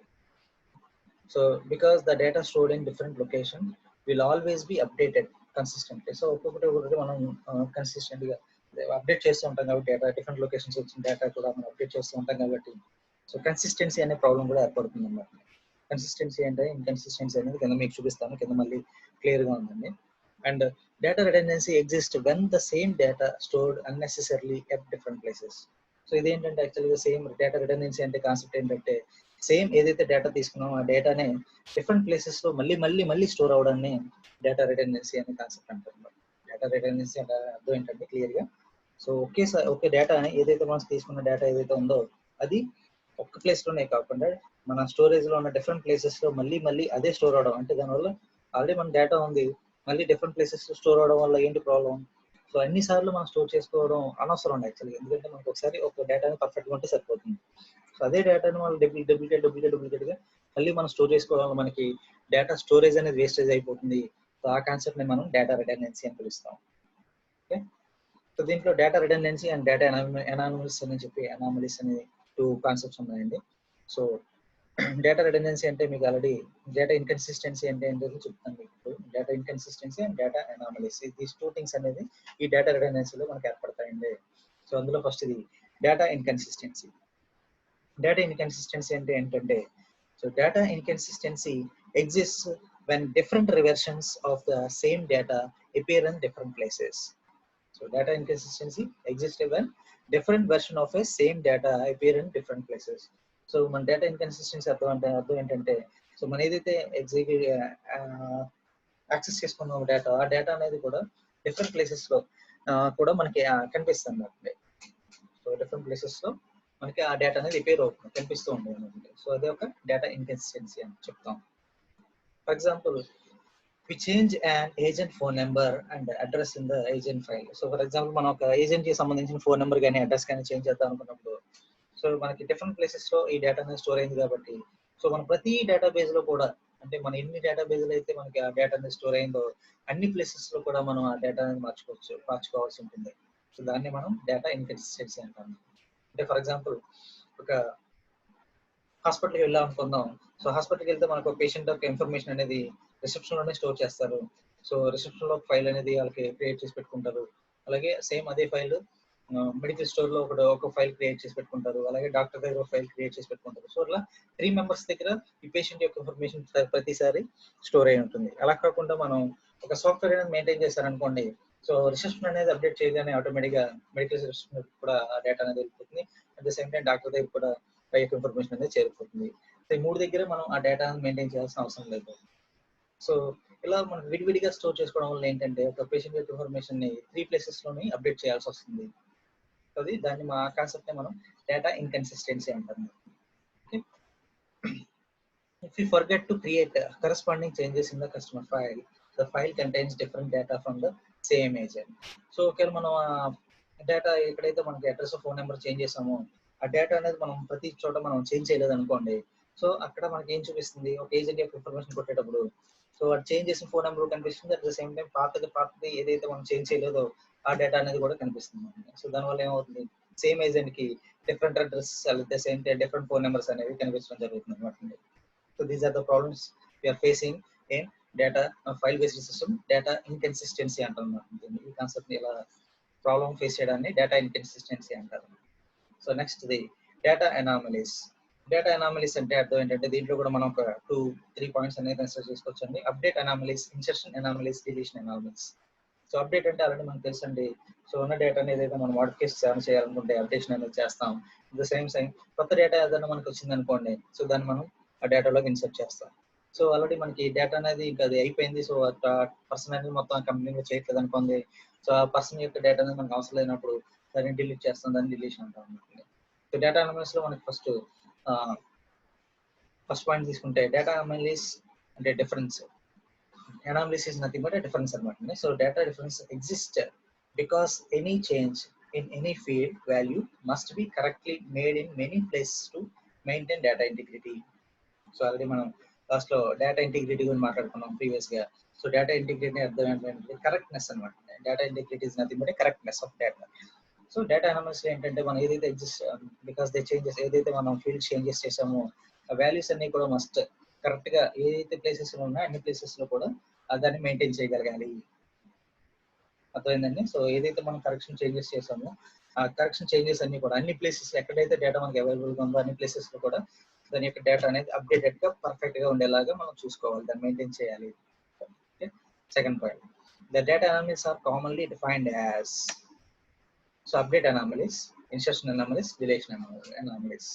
So because the data stored in different location will always be updated consistently. So ఒక్కొక్కటి మనం కన్సిస్టెంట్ గా అప్డేట్ చేస్తూ ఉంటాం కాబట్టి డేటా డిఫరెంట్ లొకేషన్స్ వచ్చిన data కూడా మనం update చేస్తూ ఉంటాం కాబట్టి సో కన్సిస్టెన్సీ అనే ప్రాబ్లం కూడా ఏర్పడుతుంది అన్నమాట. కన్సిస్టెన్సీ అంటే ఇన్కన్సిస్టెన్సీ అనేది కింద మీకు చూపిస్తాను, కింద మళ్ళీ క్లియర్ గా ఉందండి. And data redundancy exist when the same data stored unnecessarily at different places. So ఇదేంటంటే యాక్చువల్గా సేమ్ డేటా రిడెండెన్సీ అంటే కాన్సెప్ట్ ఏంటంటే సేమ్ ఏదైతే డేటా తీసుకున్నామో ఆ డేటానే డిఫరెంట్ ప్లేసెస్ లో మళ్ళీ స్టోర్ అవడాన్ని డేటా రిడెండెన్సీ అనే కాన్సెప్ట్ అంటారు. డేటా రిడెండెన్సీ అంటే అర్థం ఏంటంటే క్లియర్ గా సో ఒకే డేటా ఏదైతే మనం తీసుకున్న డేటా ఏదైతే ఉందో అది ఒక్క ప్లేస్ లోనే కాకుండా మన స్టోరేజ్ లో ఉన్న డిఫరెంట్ ప్లేసెస్ లో మళ్ళీ అదే స్టోర్ అవడం. అంటే దానివల్ల ఆల్రెడీ మన డేటా ఉంది, మళ్ళీ డిఫరెంట్ ప్లేసెస్ లో స్టోర్ అవడం వల్ల ఏంటి ప్రాబ్లం, సో అన్ని సార్లు మనం స్టోర్ చేసుకోవడం అనవసరం యాక్చువల్గా. ఎందుకంటే మనకు ఒకసారి ఒక డేటాని పర్ఫెక్ట్ గా ఉంటే సరిపోతుంది. సో అదే డేటాని మనం డూప్లికేట్ గా మళ్ళీ మనం స్టోర్ చేసుకోవడం వల్ల మనకి డేటా స్టోరేజ్ అనేది వేస్టేజ్ అయిపోతుంది. సో ఆ కాన్సెప్ట్ ని మనం డేటా రిడెండెన్సీ అని పిలుస్తాం. ఓకే, సో దీంట్లో data redundancy and data anomalies అని చెప్పి అనామలీస్ అనే 2 కాన్సెప్ట్స్ ఉన్నాయండి. సో డేటా రిడెండెన్సీ అంటే మీకు ఆల్రెడీ డేటా ఇన్కన్సిస్టెన్సీ అంటే ఏంటో చెప్తాను మీకు. Data inconsistency and data anomalies, these 2 things అనేది ఈ డేటా రిడెండెన్సీలో మనకి ఏర్పడతాయండి. సో అందులో ఫస్ట్ ఇది డేటా ఇన్కన్సిస్టెన్సీ. డేటా ఇన్కన్సిస్టెన్సీ అంటే ఏంటంటే so data inconsistency exists when different versions of the same data appear in different places. So data inconsistency exists when different version of a same data appear in different places. So మన data inconsistency అర్థం ఏంటంటే so మన ఏదైతే access చేసుకున్న data ఆ data అనేది కూడా different places లో కూడా మనకి కనిపిస్తుంది అంటే. సో డిఫరెంట్ ప్లేసెస్ లో మనకి ఆ డేటా అనేది రిపేర్ అవుతుంది, కనిపిస్తూ ఉంటుంది అనమాట. సో అదే ఒక డేటా ఇన్కన్సిస్టెన్సీ అని చెప్తాం. For example we change an agent phone number and address in the agent file. So for example మనం ఒక ఏజెంట్ కి సంబంధించిన ఫోన్ నెంబర్ కానీ అడ్రస్ కానీ చేంజ్ చేద్దాం అనుకున్నప్పుడు సో మనకి డిఫరెంట్ ప్లేసెస్ లో ఈ డేటా అనేది స్టోర్ అయింది కాబట్టి సో మన ప్రతి డేటాబేస్ లో కూడా అంటే మన ఎన్ని డేటాబేస్ లో అయితే మనకి ఆ డేటా అనేది స్టోర్ అయిందో అన్ని ప్లేసెస్ లో కూడా మనం ఆ డేటా అనేది మార్చుకోవాల్సి ఉంటుంది. సో దాన్ని మనం డేటా ఇన్కన్సిస్టెన్సీ అంటాం. అంటే ఫర్ ఎగ్జాంపుల్ ఒక హాస్పిటల్కి వెళ్ళాం అనుకుందాం. సో హాస్పిటల్కి వెళ్తే మనకు పేషెంట్ యొక్క ఇన్ఫర్మేషన్ అనేది రిసెప్షన్ లోనే స్టోర్ చేస్తారు. సో రిసెప్షన్ లో ఫైల్ అనేది వాళ్ళకి క్రియేట్ చేసి పెట్టుకుంటారు. అలాగే సేమ్ అదే ఫైల్ మెడికల్ స్టోర్ లో ఒక ఫైల్ క్రియేట్ చేసి పెట్టుకుంటారు. అలాగే డాక్టర్ దగ్గర ఒక ఫైల్ క్రియేట్ చేసి పెట్టుకుంటారు. సో అలా 3 మెంబర్స్ దగ్గర ఈ పేషెంట్ యొక్క ఇన్ఫర్మేషన్ ప్రతిసారి స్టోర్ అయి ఉంటుంది. అలా కాకుండా మనం ఒక సాఫ్ట్వేర్ అనేది మెయింటైన్ చేశారనుకోండి. సో రిసెప్షన్ అనేది అప్డేట్ చేయగానే ఆటోమేటిక్ గా మెడికల్ రిసెప్షన్ కూడా ఆ డేటా అనేది వెళ్ళిపోతుంది. At the same time doctor దగ్గర కూడా ఆ యొక్క ఇన్ఫర్మేషన్ అనేది చేరిపోతుంది. సో ఈ 3 దగ్గర మనం ఆ డేటా మెయింటైన్ చేయాల్సిన అవసరం లేదు. సో ఇలా మనం విడివిడిగా స్టోర్ చేసుకోవడం వల్ల ఏంటంటే ఒక పేషెంట్ యొక్క ఇన్ఫర్మేషన్ ని 3 ప్లేసెస్ లోని అప్డేట్ చేయాల్సి వస్తుంది. అది దాన్ని మా కాన్సెప్ట్ ని మనం డేటా ఇన్కన్సిస్టెన్సీ అంటాం. If we forget to create corresponding changes in the customer file, the file contains different data from the same agent. So ఒకవేళ మనం డేటా ఎక్కడైతే మనకి అడ్రస్ ఫోన్ నెంబర్ చేంజ్ చేసామో ఆ డేటా అనేది మనం ప్రతి చోట మనం చేంజ్ చేయలేదు అనుకోండి. సో అక్కడ మనకి ఏం చూపిస్తుంది, ఒక ఏజెంట్ యొక్క ఇన్ఫర్మేషన్ కొట్టేటప్పుడు సో అది చేంజ్ చేసిన ఫోన్ నెంబర్ కనిపిస్తుంది. అట్ ద సేమ్ టైం పాతది ఏదైతే మనం చేంజ్ చేయలేదో ఆ డేటా అనేది కూడా కనిపిస్తుంది. సో దానివల్ల ఏమవుతుంది, సేమ్ ఏజెంట్ కి different address at the same time different phone numbers అనేవి కనిపించడం జరుగుతుంది అనమాట. So these are the problems we are facing in data file based system. Data inconsistency అంటారు. ఈ కాన్సెప్ట్ ని ఇలా ప్రాబ్లం ఫేస్ చేయడాన్ని డేటా ఇన్కన్సిస్టెన్సీ అంటారు. So next the data anomalies. Data anomalies అంటే అర్థం ఏంటంటే దీంట్లో కూడా మనం ఒక 2-3 పాయింట్స్ అనేది కన్సిడర్ చేసుకోవచ్చండి. Update anomalies, insertion anomalies, deletion anomalies. So update అంటే ఆల్రెడీ మనకు తెలుసండి. సో ఉన్న డేటా అనేది ఏదైతే మనం మోడిఫికేషన్ చేయాలనుకుంటే అప్డేషన్ అనేది చేస్తాం. అట్ ద సేమ్ టైం కొత్త డేటా ఏదైనా మనకు వచ్చింది అనుకోండి, సో దాన్ని మనం ఆ డేటాలోకి ఇన్సర్ట్ చేస్తాం. సో ఆల్రెడీ మనకి డేటా అనేది ఇంకా అది అయిపోయింది. సో పర్సన్ అనేది మొత్తం కంపెనీలో చేయట్లేదు అనుకోండి. సో ఆ పర్సన్ యొక్క డేటా అనేది మనకు అవసరం లేనప్పుడు దాన్ని డిలీట్ చేస్తాం, దాన్ని డిలీషన్ అంటాం. సో డేటా అనాలిసిస్ లో మనకి ఫస్ట్ పాయింట్ తీసుకుంటే డేటా అనాలిసిస్ అంటే difference. Analysis is nothing but difference అనమాట. So data difference exist because any change in any field value must be correctly made in many places to maintain data integrity. So already మనం last లో data integrity గురించి మాట్లాడుకున్నాం previous గా. So data integrity అర్థం ఏంటంటే correctness అనమాట. Data integrity is nothing but correctness of data. So data analysis ఏంటంటే మనం ఏదైతే ఎగ్జిస్ట్ బికాస్ దే చేంజెస్ ఏదైతే మనం ఫీల్డ్ చేంజెస్ చేసామో ఆ వాల్యూస్ అన్ని కూడా మస్ట్ కరెక్ట్ గా ఏదైతే ప్లేసెస్ లో ఉన్నాయో అన్ని ప్లేసెస్ లో కూడా దాన్ని మెయింటైన్ చేయగలగాలి. అర్థమైందండి. సో ఏదైతే మనం కరెక్షన్ చేంజెస్ చేసామో ఆ కరెక్షన్ చేంజెస్ అన్ని కూడా అన్ని ప్లేసెస్ ఎక్కడైతే డేటా మనకి అవైలబుల్ గా ఉందో అన్ని ప్లేసెస్ లో కూడా దాని యొక్క డేటా అనేది అప్డేటెడ్ గా పర్ఫెక్ట్ గా ఉండేలాగా మనం చూసుకోవాలి, దాన్ని మెయింటైన్ చేయాలి. Second point, the data anomalies are commonly defined as. So update anomalies, insertion anomalies, deletion anomalies.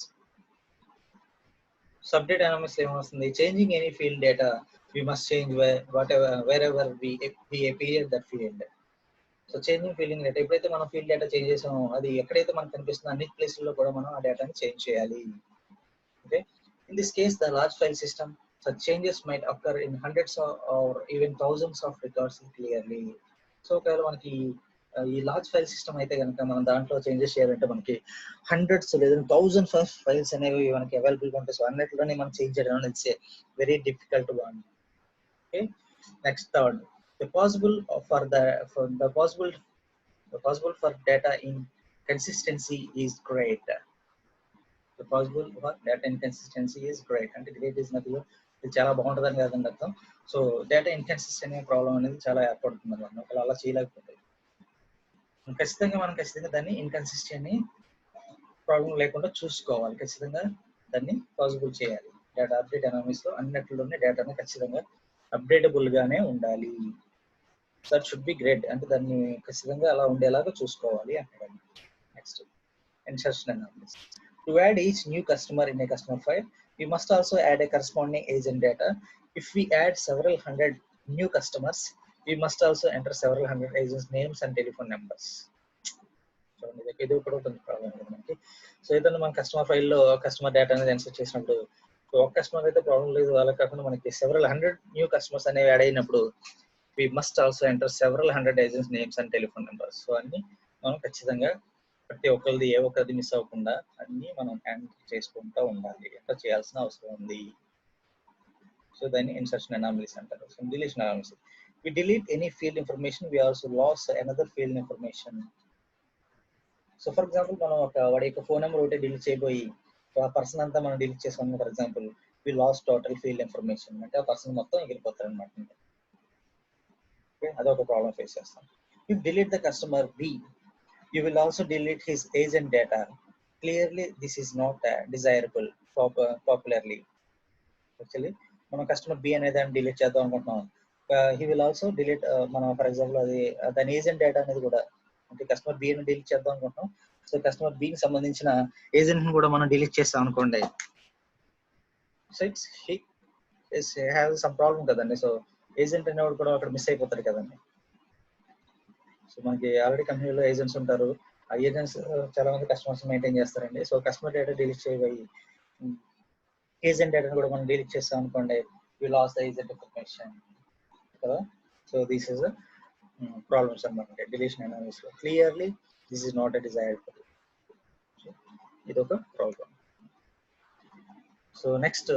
So update anomalies ఏమొస్తుంది, changing any field data we must change wherever we appear that field. So changing fielding data ఎప్పుడైతే మనం field data change చేసామో అది ఎక్కడైతే మనకు కనిపిస్తుందో అన్ని ప్లేస్లలో కూడా మనం ఆ డేటాని చేంజ్ చేయాలి. Okay, in this case the large file system such changes might occur in hundreds or even thousands of records clearly. So ఒకవేళ మనకి ఈ లార్జ్ ఫైల్ సిస్టమ్ అయితే కనుక మనం దాంట్లో చేంజెస్ చేయాలంటే మనకి హండ్రెడ్స్ లేదా థౌజండ్స్ ఆఫ్ ఫైల్స్ అనేవి మనకి అవైలబుల్ గా ఉంటాయి. సో అన్నిటిలోనే మనం చేంజ్ చేయడం it's very difficult one. Okay, next third, the possible for data inconsistency is great. The possible for data inconsistency is great. అంటే గ్రేట్ ఇస్ నథింగ్, ఇది చాలా బాగుంటుందని కాదండి అర్థం. సో డేటా ఇన్కన్సిస్టెంట్ ప్రాబ్లం అనేది చాలా ఏర్పడుతుంది అన్నమాట. ఒకవేళ అలా చేయలేకపోతే ఖచ్చితంగా దాన్ని ఇన్కన్సిస్టెంట్ ని ప్రాబ్లం లేకుండా చూసుకోవాలి. ఖచ్చితంగా దాన్ని పాసిబుల్ చేయాలి. డేటా అప్డేట్ అనాలిసిస్ లో అన్నిట్లోనే డేటాని ఖచ్చితంగా అప్డేటబుల్ గానే ఉండాలి. దట్ షుడ్ బి గ్రేట్, అంటే దాన్ని ఖచ్చితంగా అలా ఉండేలాగా చూసుకోవాలి అంటారు. Next, insertion analysis. To add each new customer in a customer file we must also add a corresponding agent data. If we add several hundred new customers, we must also enter several hundred agents names and telephone numbers. So ఇది కూడా కొంచెం problem మనకి. So ఏదైనా మన customer ఫైల్లో customer data అనేది insert చేసినప్పుడు so ఒక కస్టమర్ అయితే ప్రాబ్లం లేదు, వాళ్ళకి కాకుండా మనకి సెవరల్ 100 న్యూ కస్టమర్స్ అనేవి యాడ్ అయినప్పుడు we must also enter several 100 agents names and telephone numbers. So అన్ని మనం ఖచ్చితంగా ప్రతి ఒక్కరిది ఏ ఒక్కరిది మిస్ అవ్వకుండా అన్ని మనం హ్యాండిల్ చేసుకుంటూ ఉండాలి, ఎంత చేయాల్సిన అవసరం ఉంది. సో దాన్ని ఇన్సర్షన్ అనామలీస్ అంటారు. So deletion anomalies, we delete any field information, we also lost another field information. So for example మనం వాడి యొక్క ఫోన్ నెంబర్ ఒకటి డిలీట్ చేయబోయి ఆ పర్సన్ అంతా మనం డిలీట్ చేసాం. For example we lost total field information అంటే ఆ పర్సన్ మొత్తం ఎగిరిపోతారు అనమాట. అదొక ప్రాబ్లం ఫేస్ చేస్తాం. You delete the customer B, you will also delete his agent data. Clearly this is not desirable popularly. Actually మనం కస్టమర్ బి అనే దాన్ని డిలీట్ చేద్దాం అనుకుంటున్నాం. హీ విల్ ఆల్సో డిలీట్ మనం ఫర్ ఎగ్జాంపుల్ అది దాని ఏజెంట్ డేటా అనేది కూడా అంటే కస్టమర్ బి ని డిలీట్ చేద్దాం అనుకుంటున్నాం. సో కస్టమర్ బికి సంబంధించిన ఏజెంట్ ని కూడా మనం డిలీట్ చేస్తాం అనుకోండి. So it's have some problem కదండి. సో ఏజెంట్ అనేవాడు కూడా అక్కడ మిస్ అయిపోతాడు కదండి. సో మనకి ఆల్రెడీ కంపెనీలో ఏజెంట్స్ ఉంటారు, ఆ ఏజెంట్స్ చాలా మంది కస్టమర్స్ మెయింటైన్ చేస్తారండి. సో కస్టమర్ డేటా డిలీట్ చేయబోయి ఏజెంట్ డేటాను కూడా మనం డిలీట్ చేస్తాం అనుకోండి, we loss the agent information కదా. సో దిస్ ఇస్ ప్రాబ్లమ్స్ అన్నమాట డిలీషన్ అనాలిసిస్ లో. Clearly this is not a desired. ఇది ఒక ప్రాబ్లం. సో నెక్స్ట్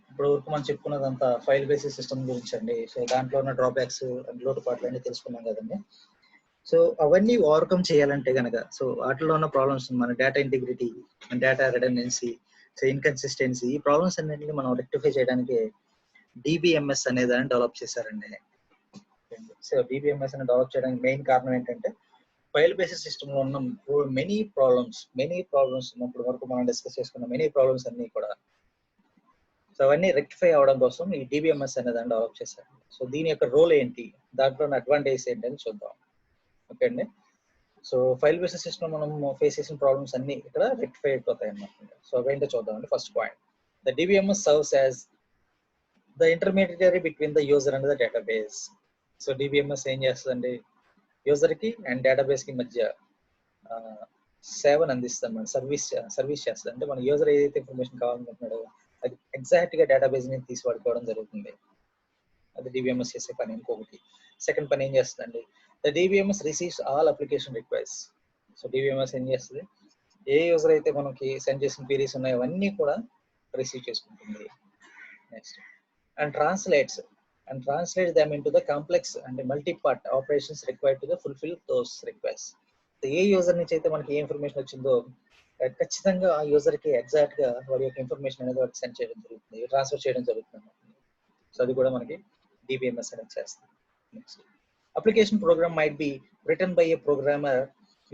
ఇప్పుడు మనం చెప్పుకున్నదంతా ఫైల్ బేసిస్ సిస్టమ్ గురించి అండి. సో దాంట్లో ఉన్న డ్రాబ్యాక్స్ లోటుపాట్లు అన్ని తెలుసుకున్నాం కదండి. సో అవన్నీ ఓవర్కమ్ చేయాలంటే కనుక సో వాటిలో ఉన్న ప్రాబ్లమ్స్ మన data integrity, data redundancy, so inconsistency, ఈ ప్రాబ్లమ్స్ అన్నింటినీ మనం రెక్టిఫై చేయడానికి డిబిఎంఎస్ అనే దాన్ని డెవలప్ చేశారండి. సో డిబిఎంఎస్ అని డెవలప్ చేయడానికి మెయిన్ కారణం ఏంటంటే ఫైల్ బేసిస్ సిస్టమ్ లో ఉన్న మెనీ ప్రాబ్లమ్స్ ఇప్పుడు వరకు మనం డిస్కస్ చేసుకున్న మెనీ ప్రాబ్లమ్స్ అన్ని కూడా సో అవన్నీ రెక్టిఫై అవడం కోసం ఈ డిబిఎంఎస్ అనే దాన్ని డెవలప్ చేశారు. సో దీని యొక్క రోల్ ఏంటి, దాంట్లో ఉన్న అడ్వాంటేజ్ ఏంటి అని చూద్దాం. ఓకే అండి. సో ఫైల్ బేసిస్ సిస్టమ్ మనం ఫేస్ చేసిన ప్రాబ్లమ్స్ అన్ని ఇక్కడ రెక్టిఫై అయిపోతాయి అన్నమాట. సో అవేంటో చూద్దామండి. First point, the DBMS serves as the intermediary between the user and the database. So DBMS ఏం చేస్తుందండి, యూజర్ కి అండ్ డేటాబేస్ కి మధ్య సేవను అందిస్తాం, సర్వీస్ చేస్తుంది. అంటే మన యూజర్ ఏదైతే ఇన్ఫర్మేషన్ కావాలనుకుంటున్నాడో అది ఎగ్జాక్ట్ గా డేటాబేస్ నుంచి తీసి వాడుకోవడం జరుగుతుంది. అది డిబిఎంఎస్ చేసే పని. ఇంకొకటి సెకండ్ పని ఏం చేస్తుందండి, the DBMS receives all application request. So DBMS ఏం చేస్తుంది, ఏ యూజర్ అయితే మనకి సెండ్ చేసిన క్వెరీస్ ఉన్నాయో అవన్నీ కూడా రిసీవ్ చేసుకుంటుంది. Next and translates them into the complex and multi-part operations required to fulfill those requests. A user నుంచి అయితే మనకి ఏ ఇన్ఫర్మేషన్ వచ్చిందో ఖచ్చితంగా ఆ యూజర్ కి ఎగ్జాక్ట్ గా వాడి యొక్క ఇన్ఫర్మేషన్ అనేది వాడికి సెండ్ చేయడం జరుగుతుంది, ట్రాన్స్ఫర్ చేయడం జరుగుతుంది. సో అది కూడా మనకి డిబిఎంఎస్ అనేది చేస్తుంది. Next application program might be written by A programmer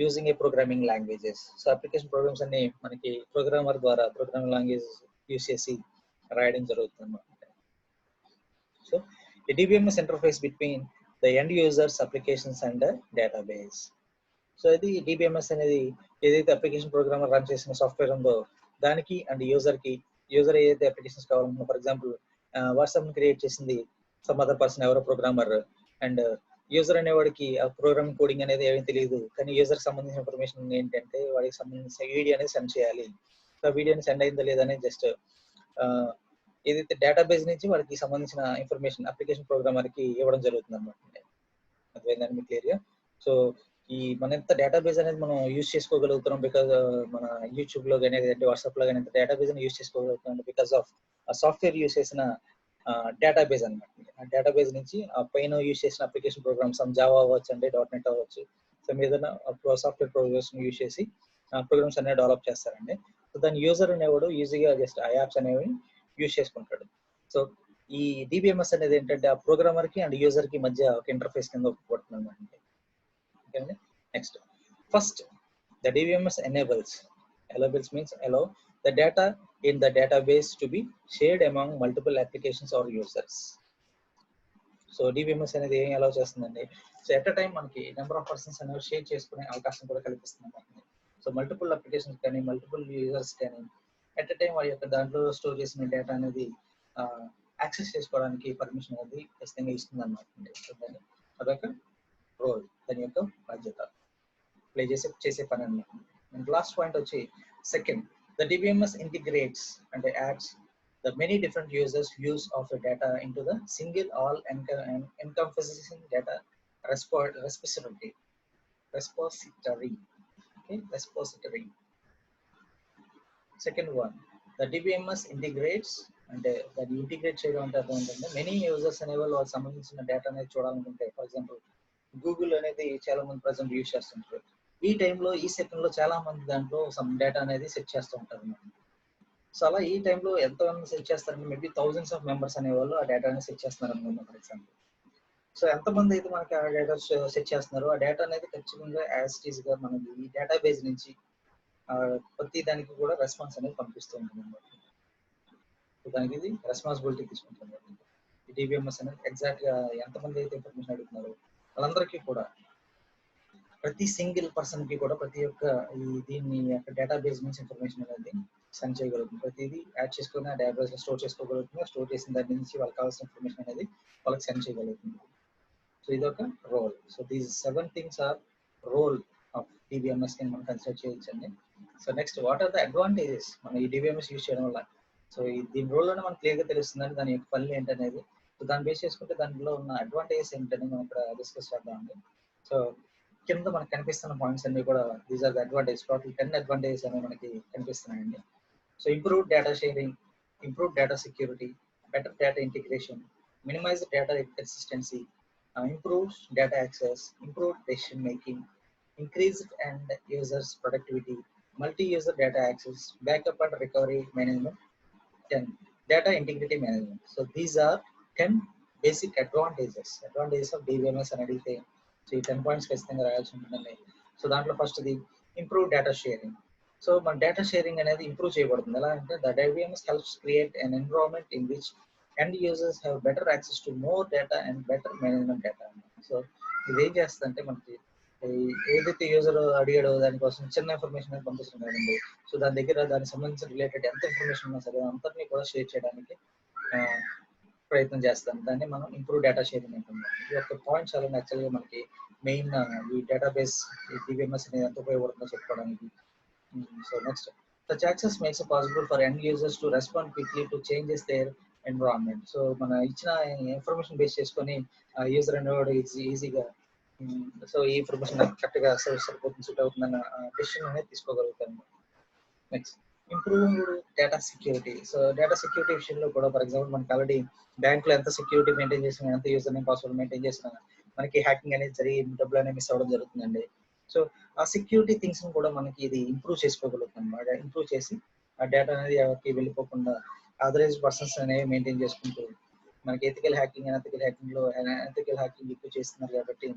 using a programming languages. So application programmes అన్ని మనకి ప్రోగ్రామర్ ద్వారా ప్రోగ్రామింగ్ లాంగ్వేజ్ యూజ్ చేసి రాయడం జరుగుతుంది అన్నమాట. So a DBMS interface between the end users applications and the database. So ఇది DBMS అనేది ఏదైతే అప్లికేషన్ ప్రోగ్రామర్ రన్ చేసిన సాఫ్ట్వేర్ ఉందో దానికి అండ్ యూజర్ ఏదైతే అప్లికేషన్స్ కావాలనుకున్నా, ఫర్ ఎగ్జాంపుల్ వాట్సాప్ క్రియేట్ చేసింది సమ్ అదర్ పర్సన్, ఎవరో ప్రోగ్రామర్, అండ్ యూజర్ అనేవాడికి ఆ ప్రోగ్రామింగ్ కోడింగ్ అనేది ఏమీ తెలియదు, కానీ యూజర్ సంబంధించిన ఇన్ఫర్మేషన్ ఏంటంటే వాడికి సంబంధించిన వీడియో అనేది సెండ్ చేయాలి. సో వీడియోని సెండ్ అయిందా లేదని జస్ట్ ఏదైతే డేటాబేస్ నుంచి వాడికి సంబంధించిన ఇన్ఫర్మేషన్ అప్లికేషన్ ప్రోగ్రామర్ కి ఇవ్వడం జరుగుతుంది అనమాట. అర్థమైందండి మీకు క్లియర్ గా. సో ఈ మన ఎంత డేటాబేస్ అనేది మనం యూజ్ చేసుకోగలుగుతున్నాం బికాజ్ మన యూట్యూబ్ లో కానీ వాట్సాప్ లో కానీ డేటాబేస్ యూజ్ చేసుకోగలుగుతున్నాం బికాస్ ఆఫ్ ఆ సాఫ్ట్వేర్ యూజ్ చేసిన డేటాబేస్ అనమాట. ఆ డేటాబేస్ నుంచి ఆ పైన యూజ్ చేసిన అప్లికేషన్ ప్రోగ్రామ్స్ జావా అవ్వచ్చు అండి, .NET అవ్వచ్చు, సో ఏదైనా సాఫ్ట్వేర్ ప్రోగ్రామ్స్ యూజ్ చేసి ప్రోగ్రామ్స్ అనేవి డెవలప్ చేస్తారండి. సో దాని యూజర్ అనేవాడు ఈజీగా జస్ట్ ఆ యాప్స్ అనేవి యూజ్ చేసుకుంటాడు. సో ఈ డిబిఎంఎస్ అనేది ఏంటంటే ఆ ప్రోగ్రామర్ కి అండ్ యూజర్ కి మధ్య ఒక ఇంటర్ఫేస్ కింద ఉపయోగపడుతుంది అనమాట. Okay. Next first the DBMS enables means allow the data in the database to be shared among multiple applications or users. So DBMS అనేది ఏం అలౌ చేస్తుందండి, సో ఎట్ అ టైం మనకి నెంబర్ ఆఫ్ పర్సన్స్ అనేవి share చేసుకునే అవకాశం కూడా కల్పిస్తుంది అనమాట. సో మల్టిపుల్ అప్లికేషన్స్ కానీ మల్టిపుల్ యూజర్స్ కానీ ఎట్ అ టైం వారి యొక్క దాంట్లో స్టోర్ చేసిన డేటా అనేది యాక్సెస్ చేసుకోవడానికి పర్మిషన్ అనేది ఖచ్చితంగా ఇస్తుంది అనమాట. అదొక రోల్, దాని యొక్క బాధ్యత ప్లే చేసే పని అనమాట. అండ్ లాస్ట్ పాయింట్ వచ్చి సెకండ్, ద డిబిఎంఎస్ ఇంటిగ్రేట్స్ అంటే ads the many different users views of the data into the single all encompassing data repository. Okay, repository. Second one, the DBMS integrates అంటే దాన్ని integrate చేయడం అంటే అర్థం ఏంటంటే many users అనే వాళ్ళకి సంబంధించిన డేటా అనేది చూడాలనుకుంటే, ఫర్ ఎగ్జాంపుల్ గూగుల్ అనేది చాలా మంది ప్రజెంట్ యూజ్ చేస్తుంటారు. ఈ టైంలో ఈ సెకండ్ లో చాలా మంది దాంట్లో సమ్ డేటా అనేది సెట్ చేస్తూ ఉంటారు అన్నమాట. సో అలా ఈ టైంలో ఎంతమంది సెట్ చేస్తారంటే మేబీ థౌజండ్స్ ఆఫ్ మెంబర్స్ అనేవాళ్ళు ఆ డేటాని సెట్ చేస్తున్నారు అనుకుందాం ఫర్ ఎగ్జాంపుల్. సో ఎంతమంది అయితే మనకి ఆ డేటా సెట్ చేస్తున్నారో ఆ డేటా అనేది ఖచ్చితంగా యాజ్ ఇట్ ఈస్ గా మనకి ఈ డేటా బేస్ నుంచి ప్రతి దానికి కూడా రెస్పాన్స్ అనేది పంపిస్తూ ఉంటుంది అన్నమాట. సో దానికి ఇది రెస్పాన్సిబిలిటీ తీసుకుంటుంది. ఈ డిబిఎంఎస్ అనేది ఎగ్జాక్ట్ గా ఎంతమంది అయితే ఇన్ఫర్మేషన్ అడుగుతున్నారో వాళ్ళందరికీ కూడా, ప్రతి సింగిల్ పర్సన్ కి కూడా ప్రతి ఒక్క ఈ దీన్ని డేటా బేస్ నుంచి ఇన్ఫర్మేషన్ అనేది సెండ్ చేయగలుగుతుంది. ప్రతిదీ యాడ్ చేసుకుని ఆ డేటాబేస్ లో స్టోర్ చేసుకోగలుగుతుంది. స్టోర్ చేసిన దాని నుంచి వాళ్ళకి కావాల్సిన ఇన్ఫర్మేషన్ అనేది వాళ్ళకి సెండ్ చేయగలుగుతుంది. సో ఇది ఒక role. So these 7 things are role of DBMS ని మనం కన్సిడర్ చేయొచ్చండి. So next, what are the advantages మనం ఈ డిబిఎంఎస్ యూజ్ చేయడం వల్ల? సో దీని రోల్ లోనే మనకు క్లియర్ గా తెలుస్తుందండి దాని యొక్క పనులు ఏంటనేది. సో దాన్ని బేస్ చేసుకుంటే దానిలో ఉన్న అడ్వాంటేజెస్ ఏంటని మనం ఇక్కడ డిస్కస్ చేద్దామండి. సో కింద మనకు కనిపిస్తున్న పాయింట్స్ అన్ని కూడా these are the advantage. Total 10 advantages అనేవి మనకి కనిపిస్తున్నాయండి. So improve data sharing, improve data security, better data integration, minimize data consistency, improves data access, improved decision making, increased and users productivity, multi-user data access, backup and recovery management, 10 data integrity management. So these are 10 basic advantages of DBMS అని అడిగితే so ఈ 10 points ఖచ్చితంగా రాయాల్సి ఉంటుందండి. So దాంట్లో first the improve data sharing. So మన data sharing అనేది improve చేయబడుతుంది. ఎలా అంటే the DBMS helps create an environment in which end users have better access to more data and better management data. So ఇది ఏం చేస్తుందంటే మనకి ఏదైతే యూజర్ అడిగాడో దానికోసం చిన్న ఇన్ఫర్మేషన్ అనేది పంపిస్తుంది కదండి. సో దాని దగ్గర దానికి సంబంధించిన రిలేటెడ్ ఎంత ఇన్ఫర్మేషన్ ఉన్నా సరే అంతటినీ కూడా షేర్ చేయడానికి ప్రయత్నం చేస్తాం. దాన్ని మనం ఇంప్రూవ్ డేటా షేరింగ్ అంటున్నాం. ఈ యొక్క పాయింట్ చాలా యాక్చువల్గా మనకి మెయిన్ ఈ డేటాబేస్ ఈ డిబిఎంఎస్ అనేది ఎంత ఉపయోగపడుతుందో చెప్పుకోవడానికి. So next, such access makes it possible for end users to respond quickly to changes their environment. So మన ఇచ్చిన ఇన్ఫర్మేషన్ బేస్ చేసుకొని యూజర్ అనేవాడు ఈజీగా సో ఈ ఇన్ఫర్మేషన్ కరెక్ట్ గా సరిపోతుంది, సూట్ అవుతుందన్న డెసిషన్ అనేది తీసుకోగలుగుతాను. Next, improved data security. So data security విషయంలో కూడా ఫర్ ఎగ్జాంపుల్ మనకి ఆల్రెడీ బ్యాంకులో ఎంత సెక్యూరిటీ మెయింటైన్ చేసినా, ఎంత యూజర్ నేమ్ పాస్వర్డ్ మెయింటైన్ చేసినా మనకి హ్యాకింగ్ అనేది జరిగి డబ్బులు అనేది మిస్ అవ్వడం జరుగుతుందండి. సో ఆ సెక్యూరిటీ థింగ్స్ కూడా మనకి ఇది ఇంప్రూవ్ చేసుకోగలుగుతుంది అనమాట. ఇంప్రూవ్ చేసి ఆ డేటా అనేది ఎవరికి వెళ్ళిపోకుండా ఆథరైజ్డ్ పర్సన్స్ అనేవి మెయింటైన్ చేసుకుంటూ మనకి ఎథికల్ హ్యాకింగ్ ఎక్కువ చేస్తున్నారు కాబట్టి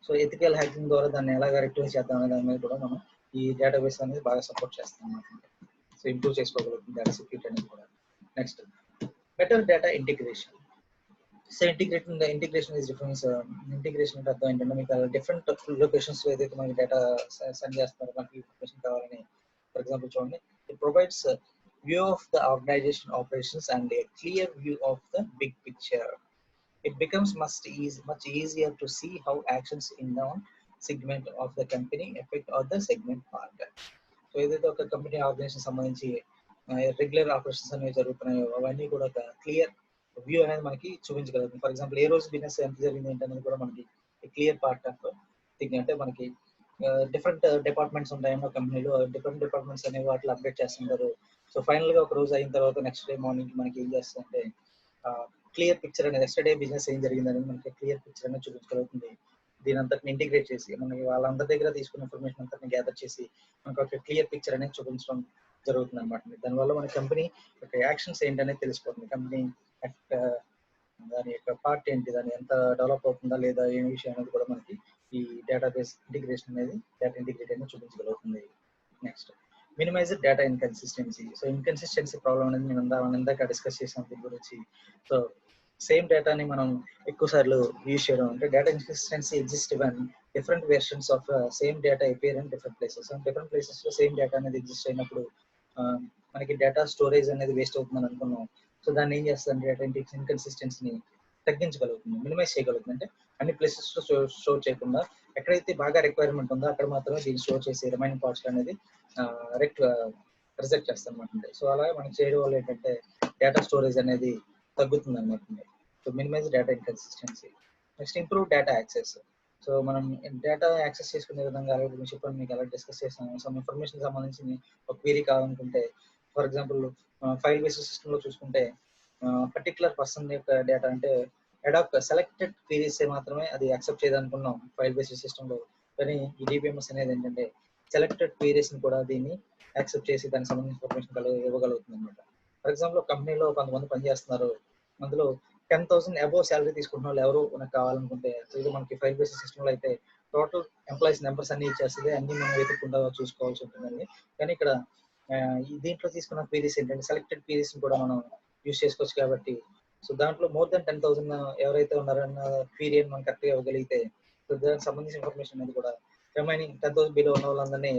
సో ఎథికల్ హ్యాకింగ్ ద్వారా దాన్ని ఎలాగ రెక్టిఫై చేద్దాం అనే దాని మీద కూడా మనం ఈ డేటాబేస్ అనేది బాగా సపోర్ట్ చేస్తాం అన్నమాట. సో ఇంప్రూవ్ చేసుకోగలుగుతుంది డేటా సెక్యూరిటీ అనేది కూడా. Next, better data integration. So integration is difference. Integration అంటే అర్థం ఏంటంటే మీకు డిఫరెంట్ లొకేషన్స్ లో ఏదైతే మనకి డేటా సెండ్ చేస్తున్నారో మనకి ఇన్ఫర్మేషన్ కావాలని, ఫర్ ఎగ్జాంపుల్ చూడండి, it provides view of the organization operations and a clear view of the big picture. It becomes much easier to see how actions in one segment of the company affect other segment part. So ఏదైతే ఒక company organisation సంబంధించి regular operations అనేవి జరుగుతున్నాయో అవన్నీ కూడా ఒక clear view అనేది మనకి చూపించగలుగుతుంది. ఫర్ ఎగ్జాంపుల్ ఏ రోజు బిజినెస్ ఎంత జరిగింది ఏంటనేది కూడా మనకి క్లియర్ పార్ట్ ఆఫ్ థింగ్. అంటే మనకి డిఫరెంట్ డిపార్ట్మెంట్స్ ఉంటాయన్నో కంపెనీలో, డిఫరెంట్ డిపార్ట్మెంట్స్ అనేవి వాటిలో అప్డేట్ చేస్తుంటారు. సో ఫైనల్ గా ఒక రోజు అయిన తర్వాత నెక్స్ట్ డే మార్నింగ్ మనకి ఏం చేస్తుందంటే క్లియర్ పిక్చర్ అనేది నెక్స్ట్ డే బిజినెస్ ఏం జరిగింది అనేది మనకి క్లియర్ పిక్చర్ అనేది చూపించగలుగుతుంది. దీని అంతటిని ఇంటిగ్రేట్ చేసి మనకి వాళ్ళందరి దగ్గర తీసుకున్న ఇన్ఫర్మేషన్ అంతటిని గ్యాదర్ చేసి మనకు ఒక క్లియర్ పిక్చర్ అనేది చూపించడం జరుగుతుంది అనమాట. దానివల్ల మన కంపెనీ యొక్క యాక్షన్స్ ఏంటనేది తెలిసిపోతుంది. కంపెనీ దాని యొక్క పార్ట్ ఏంటి, దాన్ని ఎంత డెవలప్ అవుతుందా లేదా ఏ విషయం అనేది కూడా మనకి ఈ డేటాబేస్ ఇంటిగ్రేషన్ అనేది డేటా ఇంటిగ్రేట్ అనేది చూపించగలుగుతుంది. Next, minimized data inconsistency. So inconsistency problem అనేది మనం ఇందాక డిస్కస్ చేసాం దీని గురించి. సో సేమ్ డేటాని మనం ఎక్కువ సార్లు యూజ్ చేయడం అంటే data inconsistency exist when different versions of same data appear in different places. Different places లో సేమ్ డేటా అనేది ఎగ్జిస్ట్ అయినప్పుడు మనకి డేటా స్టోరేజ్ అనేది వేస్ట్ అవుతుందని అనుకున్నాం. సో దాన్ని ఏం చేస్తుంది, డేటా ఇన్కన్సిస్టెన్సీని తగ్గించగలుగుతుంది, మినిమైజ్ చేయగలుగుతుంది. అంటే అన్ని ప్లేసెస్ లో స్టోర్ చేయకుండా ఎక్కడైతే బాగా రిక్వైర్మెంట్ ఉందో అక్కడ మాత్రమే దీన్ని స్టోర్ చేసి రిమైనింగ్ పార్ట్స్ అనేది రిజెక్ట్ చేస్తాం అనమాట. సో అలా మనం చేయడం వల్ల ఏంటంటే డేటా స్టోరేజ్ అనేది తగ్గుతుంది అనమాట. So minimize data inconsistency. Next improve data access. So మనం డేటా యాక్సెస్ చేసుకునే విధంగా చెప్పండి, మీకు ఎలా డిస్కస్ చేస్తాము. సమ్ ఇన్ఫర్మేషన్ సంబంధించి ఒక క్వరీ కావాలనుకుంటే, ఫర్ ఎగ్జాంపుల్ ఫైల్ బేస్డ్ సిస్టంలో చూసుకుంటే పర్టికులర్ పర్సన్ యొక్క డేటా అంటే అడాప్ట్ సెలెక్టెడ్ క్వరీస్ మాత్రమే అది యాక్సెప్ట్ చేయదనుకున్నాం ఫైల్ బేస్డ్ సిస్టంలో. కానీ ఈ డిబిఎంఎస్ అనేది ఏంటంటే సెలెక్టెడ్ క్వరీస్ ని కూడా దీన్ని యాక్సెప్ట్ చేసి దానికి సంబంధించిన ఇన్ఫర్మేషన్ ఇవ్వగలుగుతుంది అనమాట. ఫర్ ఎగ్జాంపుల్ కంపెనీలో కొంతమంది పనిచేస్తున్నారు, అందులో 10,000 అబోవ్ శాలరీ తీసుకుంటున్న వాళ్ళు ఎవరు మనకు కావాలనుకుంటే, ఇది మనకి ఫైల్ బేస్డ్ సిస్టంలో అయితే టోటల్ ఎంప్లాయీస్ నెంబర్స్ అన్ని ఇచ్చేస్తుంది, అన్ని మనం వెతుక్కుంటా చూసుకోవాల్సి ఉంటుందండి. కానీ ఇక్కడ ఈ దీంట్లో తీసుకున్న క్వరీస్ ఏంటంటే సెలెక్టెడ్ క్వరీస్ కూడా మనం యూస్ చేసుకోవచ్చు కాబట్టి, సో దాంట్లో మోర్ దెన్ 10,000 ఎవరైతే ఉన్నారన్న క్వరీ మనం కరెక్ట్గా ఇవ్వగలిగితే, సో దానికి సంబంధించిన ఇన్ఫర్మేషన్ అనేది కూడా రిమైనింగ్ 10,000 బిలో ఉన్న వాళ్ళందరినీ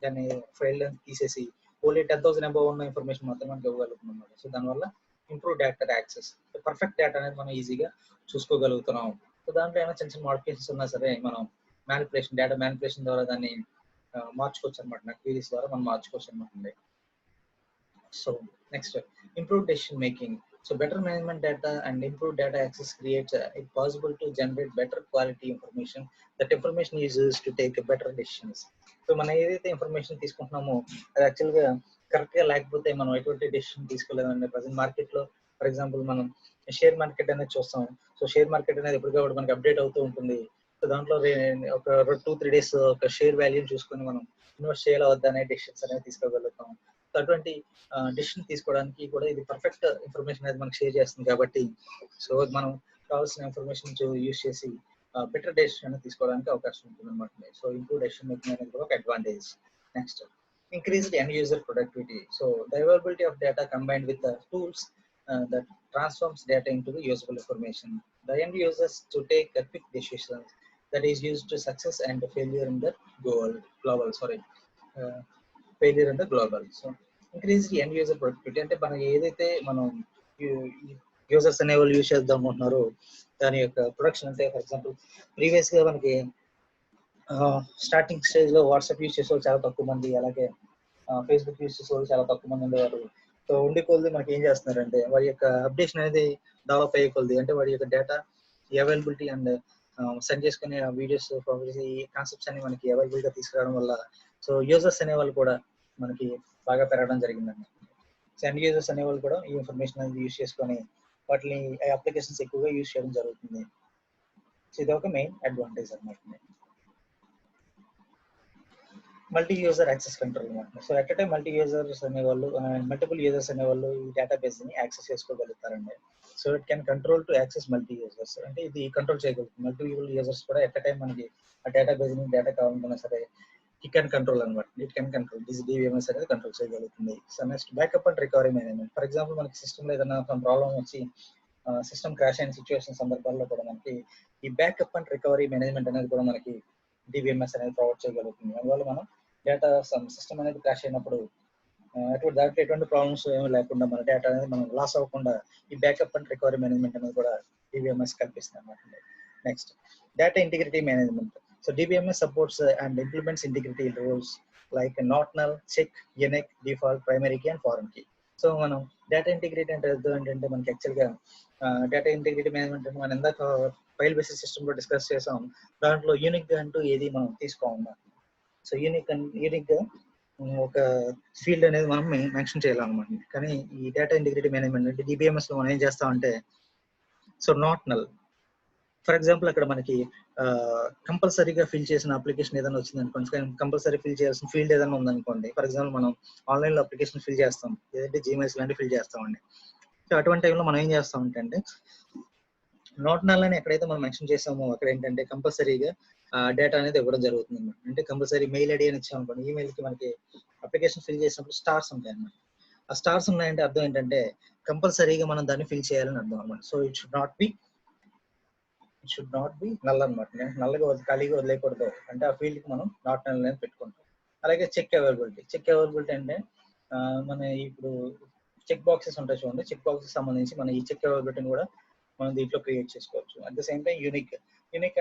దాన్ని ఫైల్ తీసేసి ఓన్లీ 10,000 అబౌవ్ ఉన్న ఇన్ఫర్మేషన్ మాత్రం మనకి ఇవ్వగలుగుతుంది అనమాట. సో దానివల్ల improve data access, perfect data అనేది మనం ఈజీగా చూసుకోగలుగుతున్నాం. సో దాంట్లో ఏమైనా చిన్న చిన్న మోడిఫికేషన్స్ ఉన్నా సరే మనం డేటా మ్యానిపులేషన్ ద్వారా దాన్ని మార్చుకోవచ్చు అనమాట. క్వరీస్ ద్వారా మనం మార్చుకోవచ్చు అనమాట. So next improve decision making. So better management data and improved data access creates it possible to generate better quality information. That information is used to take better decisions. So మనం ఏదైతే information తీసుకుంటున్నామో అది యాక్చువల్గా కరెక్ట్గా లేకపోతే మనం ఎటువంటి decision తీసుకోలేదండి. Present మార్కెట్లో for example మనం షేర్ మార్కెట్ అనేది చూస్తాం. సో షేర్ మార్కెట్ అనేది ఎప్పటికప్పుడు మనకి అప్డేట్ అవుతూ ఉంటుంది. సో దాంట్లో ఒక 2-3 days ఒక షేర్ వాల్యూ చూసుకొని మనం ఇన్వెస్ట్ చేయాలా వద్దా అనే డెసిషన్స్ అనేది తీసుకోగలుగుతాం. అటువంటి డెసిషన్ తీసుకోవడానికి కూడా ఇది పర్ఫెక్ట్ ఇన్ఫర్మేషన్ అనేది మనకు షేర్ చేస్తుంది కాబట్టి, సో మనం కావాల్సిన ఇన్ఫర్మేషన్ యూస్ చేసి బెటర్ డెసిషన్ అనేది తీసుకోవడానికి అవకాశం ఉంటుంది అనమాట. సో ఇంప్రూవ్ డెసిషన్ మేకింగ్ అనేది కూడా ఒక advantage. Next increased end user productivity. So the availability of data combined with the tools that transforms data into the usable information. The end users to take a quick decisions that is used to success and failure in the failure in the global. So increased end user productivity అంటే మనం ఏదైతే మనం users అనే వాళ్ళు use చేద్దాం అనుకుంటున్నారో దాని యొక్క ప్రొడక్షన్. అంటే ఫర్ ఎగ్జాంపుల్ ప్రీవియస్ గా మనకి స్టార్టింగ్ స్టేజ్ లో వాట్సాప్ యూజ్ చేసే వాళ్ళు చాలా తక్కువ మంది, అలాగే ఫేస్బుక్ యూజ్ చేసే వాళ్ళు చాలా తక్కువ మంది ఉండేవారు. సో ఉండే కొద్ది మనకి ఏం చేస్తున్నారంటే వారి యొక్క అప్డేషన్ అనేది డెవలప్ అయ్యే కొద్ది, అంటే వారి యొక్క డేటా అవైలబిలిటీ అండ్ సెండ్ చేసుకునే వీడియోస్ ఈ కాన్సెప్ట్స్ అన్ని మనకి అవైలబుల్ గా తీసుకురావడం వల్ల సో యూజర్స్ అనే వాళ్ళు కూడా మనకి బాగా పెరగడం జరిగిందండి. సో ఎండ్ యూజర్స్ అనే వాళ్ళు కూడా ఈ ఇన్ఫర్మేషన్ అనేది యూజ్ చేసుకొని వాటిని అప్లికేషన్స్ ఎక్కువగా యూజ్ చేయడం జరుగుతుంది. సో ఇది ఒక మెయిన్ అడ్వాంటేజ్ అనమాట. మల్టీ యూజర్ యాక్సెస్ కంట్రోల్ అనమాట. So at time multiple users అనేవాళ్ళు ఈ డేటాబేస్ ని యాక్సెస్ చేసుకోగలుగుతారండి. So it can control to access multi users, అంటే ఇది కంట్రోల్ చేయగలుగుతుంది. మల్టిపుల్ యూజర్స్ కూడా ఎట్ టైం మనకి ఆ డేటాబేస్ ని డేటా కావాలనుకున్నా సరే ఇట్ కెన్ కంట్రోల్ అనమాట. ఇట్ కెన్ కంట్రోల్ డిబిఎంఎస్ అనేది కంట్రోల్ చేయగలుగుతుంది. So next backup and recovery management. For example మనకి సిస్టమ్ లో ఏదైనా ప్రాబ్లం వచ్చి సిస్టమ్ క్రాష్ అయిన సిచ్యువేషన్ సందర్భాల్లో కూడా మనకి ఈ బ్యాకప్ అండ్ రికవరీ మేనేజ్మెంట్ అనేది కూడా మనకి డిబిఎంఎస్ అనేది ప్రొవైడ్ చేయగలుగుతుంది. అందువల్ల మనం డేటా సిస్టమ్ అనేది క్రాష్ అయినప్పుడు దాంట్లో ఎటువంటి ప్రాబ్లమ్స్ ఏమీ లేకుండా మన డేటా అనేది మనం లాస్ అవ్వకుండా ఈ బ్యాకప్ అండ్ రికవరీ మేనేజ్మెంట్ అనేది కూడా డిబిఎంఎస్ కల్పిస్తుంది అన్నమాట. Next data integrity management. So DBMS supports and implements integrity rules like not null, check, unique, default, primary key and foreign key. So మనం డేటా ఇంటిగ్రిటీ అంటే ఏంటంటే మనకి యాక్చువల్గా డేటా ఇంటిగ్రిటీ మేనేజ్మెంట్ అంటే మనం ఇందాక ఫైల్ బేసిస్ సిస్టమ్ లో discuss చేసాం. దాంట్లో యూనిక్ గా అంటూ ఏది మనం తీసుకోమన్నాం. సో యూనిక్ గా ఒక ఫీల్డ్ అనేది మనం మెన్షన్ చేయాలన్నమాట. కానీ ఈ డేటా ఇంటిగ్రిటీ మేనేజ్మెంట్ అంటే డిబిఎంఎస్ లో మనం ఏం చేస్తామంటే so not null. For example అక్కడ మనకి కంపల్సరీగా ఫిల్ చేసిన అప్లికేషన్ ఏదైనా వచ్చింది అనుకోండి, కంపల్సరీ ఫిల్ చేయాల్సిన ఫీల్డ్ ఏదైనా ఉందనుకోండి. ఫర్ ఎగ్జాంపుల్ మనం ఆన్లైన్ లో అప్లికేషన్ ఫిల్ చేస్తాం, ఏదంటే జీమెయిల్స్ లాంటివి ఫిల్ చేస్తామండి. సో అటువంటి టైంలో మనం ఏం చేస్తామంటే నాట్ నల్ అని ఎక్కడైతే మనం మెన్షన్ చేసామో అక్కడ ఏంటంటే కంపల్సరీగా డేటా అనేది ఇవ్వడం జరుగుతుంది అనమాట. అంటే కంపల్సరీ మెయిల్ ఐడి అని ఇచ్చాం అనుకోండి, ఈమెయిల్ కి మనకి అప్లికేషన్ ఫిల్ చేసినప్పుడు స్టార్స్ ఉంటాయి అన్నమాట. ఆ స్టార్స్ ఉన్నాయంటే అర్థం ఏంటంటే కంపల్సరీగా మనం దాన్ని ఫిల్ చేయాలని అర్థం అనమాట. So it should not be null అనమాట. నల్లగా ఖాళీగా వదిలేయకూడదు, అంటే ఆ ఫీల్డ్ కి మనం నాట్ నల్ అనేది పెట్టుకుంటాం. అలాగే చెక్ అవైలబిలిటీ అంటే మన ఇప్పుడు చెక్ బాక్సెస్ ఉంటాయి చూడండి, చెక్ బాక్సెస్ సంబంధించి మన ఈ చెక్ అవైలబిలిటీని కూడా మనం దీంట్లో క్రియేట్ చేసుకోవచ్చు. At the same time unique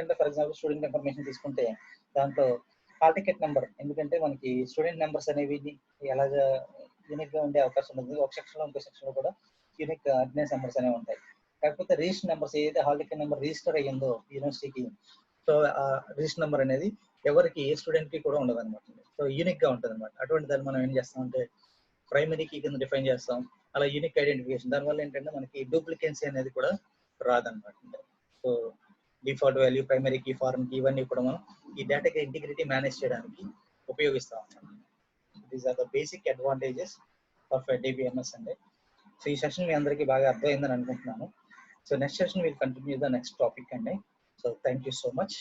అంటే ఫర్ ఎగ్జాంపుల్ స్టూడెంట్ ఇన్ఫర్మేషన్ తీసుకుంటే దాంట్లో హాల్ టికెట్ నెంబర్, ఎందుకంటే మనకి స్టూడెంట్ నెంబర్స్ అనేవి ఎలాగా యూనిక్ గా ఉండే అవకాశం ఉంటుంది. ఒక సెక్షన్ లో ఇంకో సెక్షన్ లో కూడా యూనిక్ అటెండెన్స్ నెంబర్స్ అనేవి ఉంటాయి. కాకపోతే రిజిస్టర్ నెంబర్స్ ఏదైతే హాల్ టికెట్ నెంబర్ రిజిస్టర్ అయ్యిందో యూనివర్సిటీకి, సో ఆ రిజిస్టర్ నెంబర్ అనేది ఎవరికి ఏ స్టూడెంట్ కి కూడా ఉండదు అనమాట. సో యూనిక్ గా ఉంటుంది అనమాట. అటువంటి దాన్ని మనం ఏం చేస్తామంటే ప్రైమరీ కీ కింద డిఫైన్ చేస్తాం. అలా యూనిక్ ఐడెంటిఫికేషన్, దానివల్ల ఏంటంటే మనకి డూప్లికెన్సీ అనేది కూడా రాదనమాట. So default value, primary key, foreign key ఇవన్నీ కూడా మనం ఈ డేటాకి ఇంటిగ్రిటీ మేనేజ్ చేయడానికి ఉపయోగిస్తాం అన్నమాట. These are the basic advantages of DBMS అండి. సో ఈ సెషన్ మీ అందరికీ బాగా అర్థమైందని అనుకుంటున్నాను. So next session will continue the next topic అండి. So thank you so much.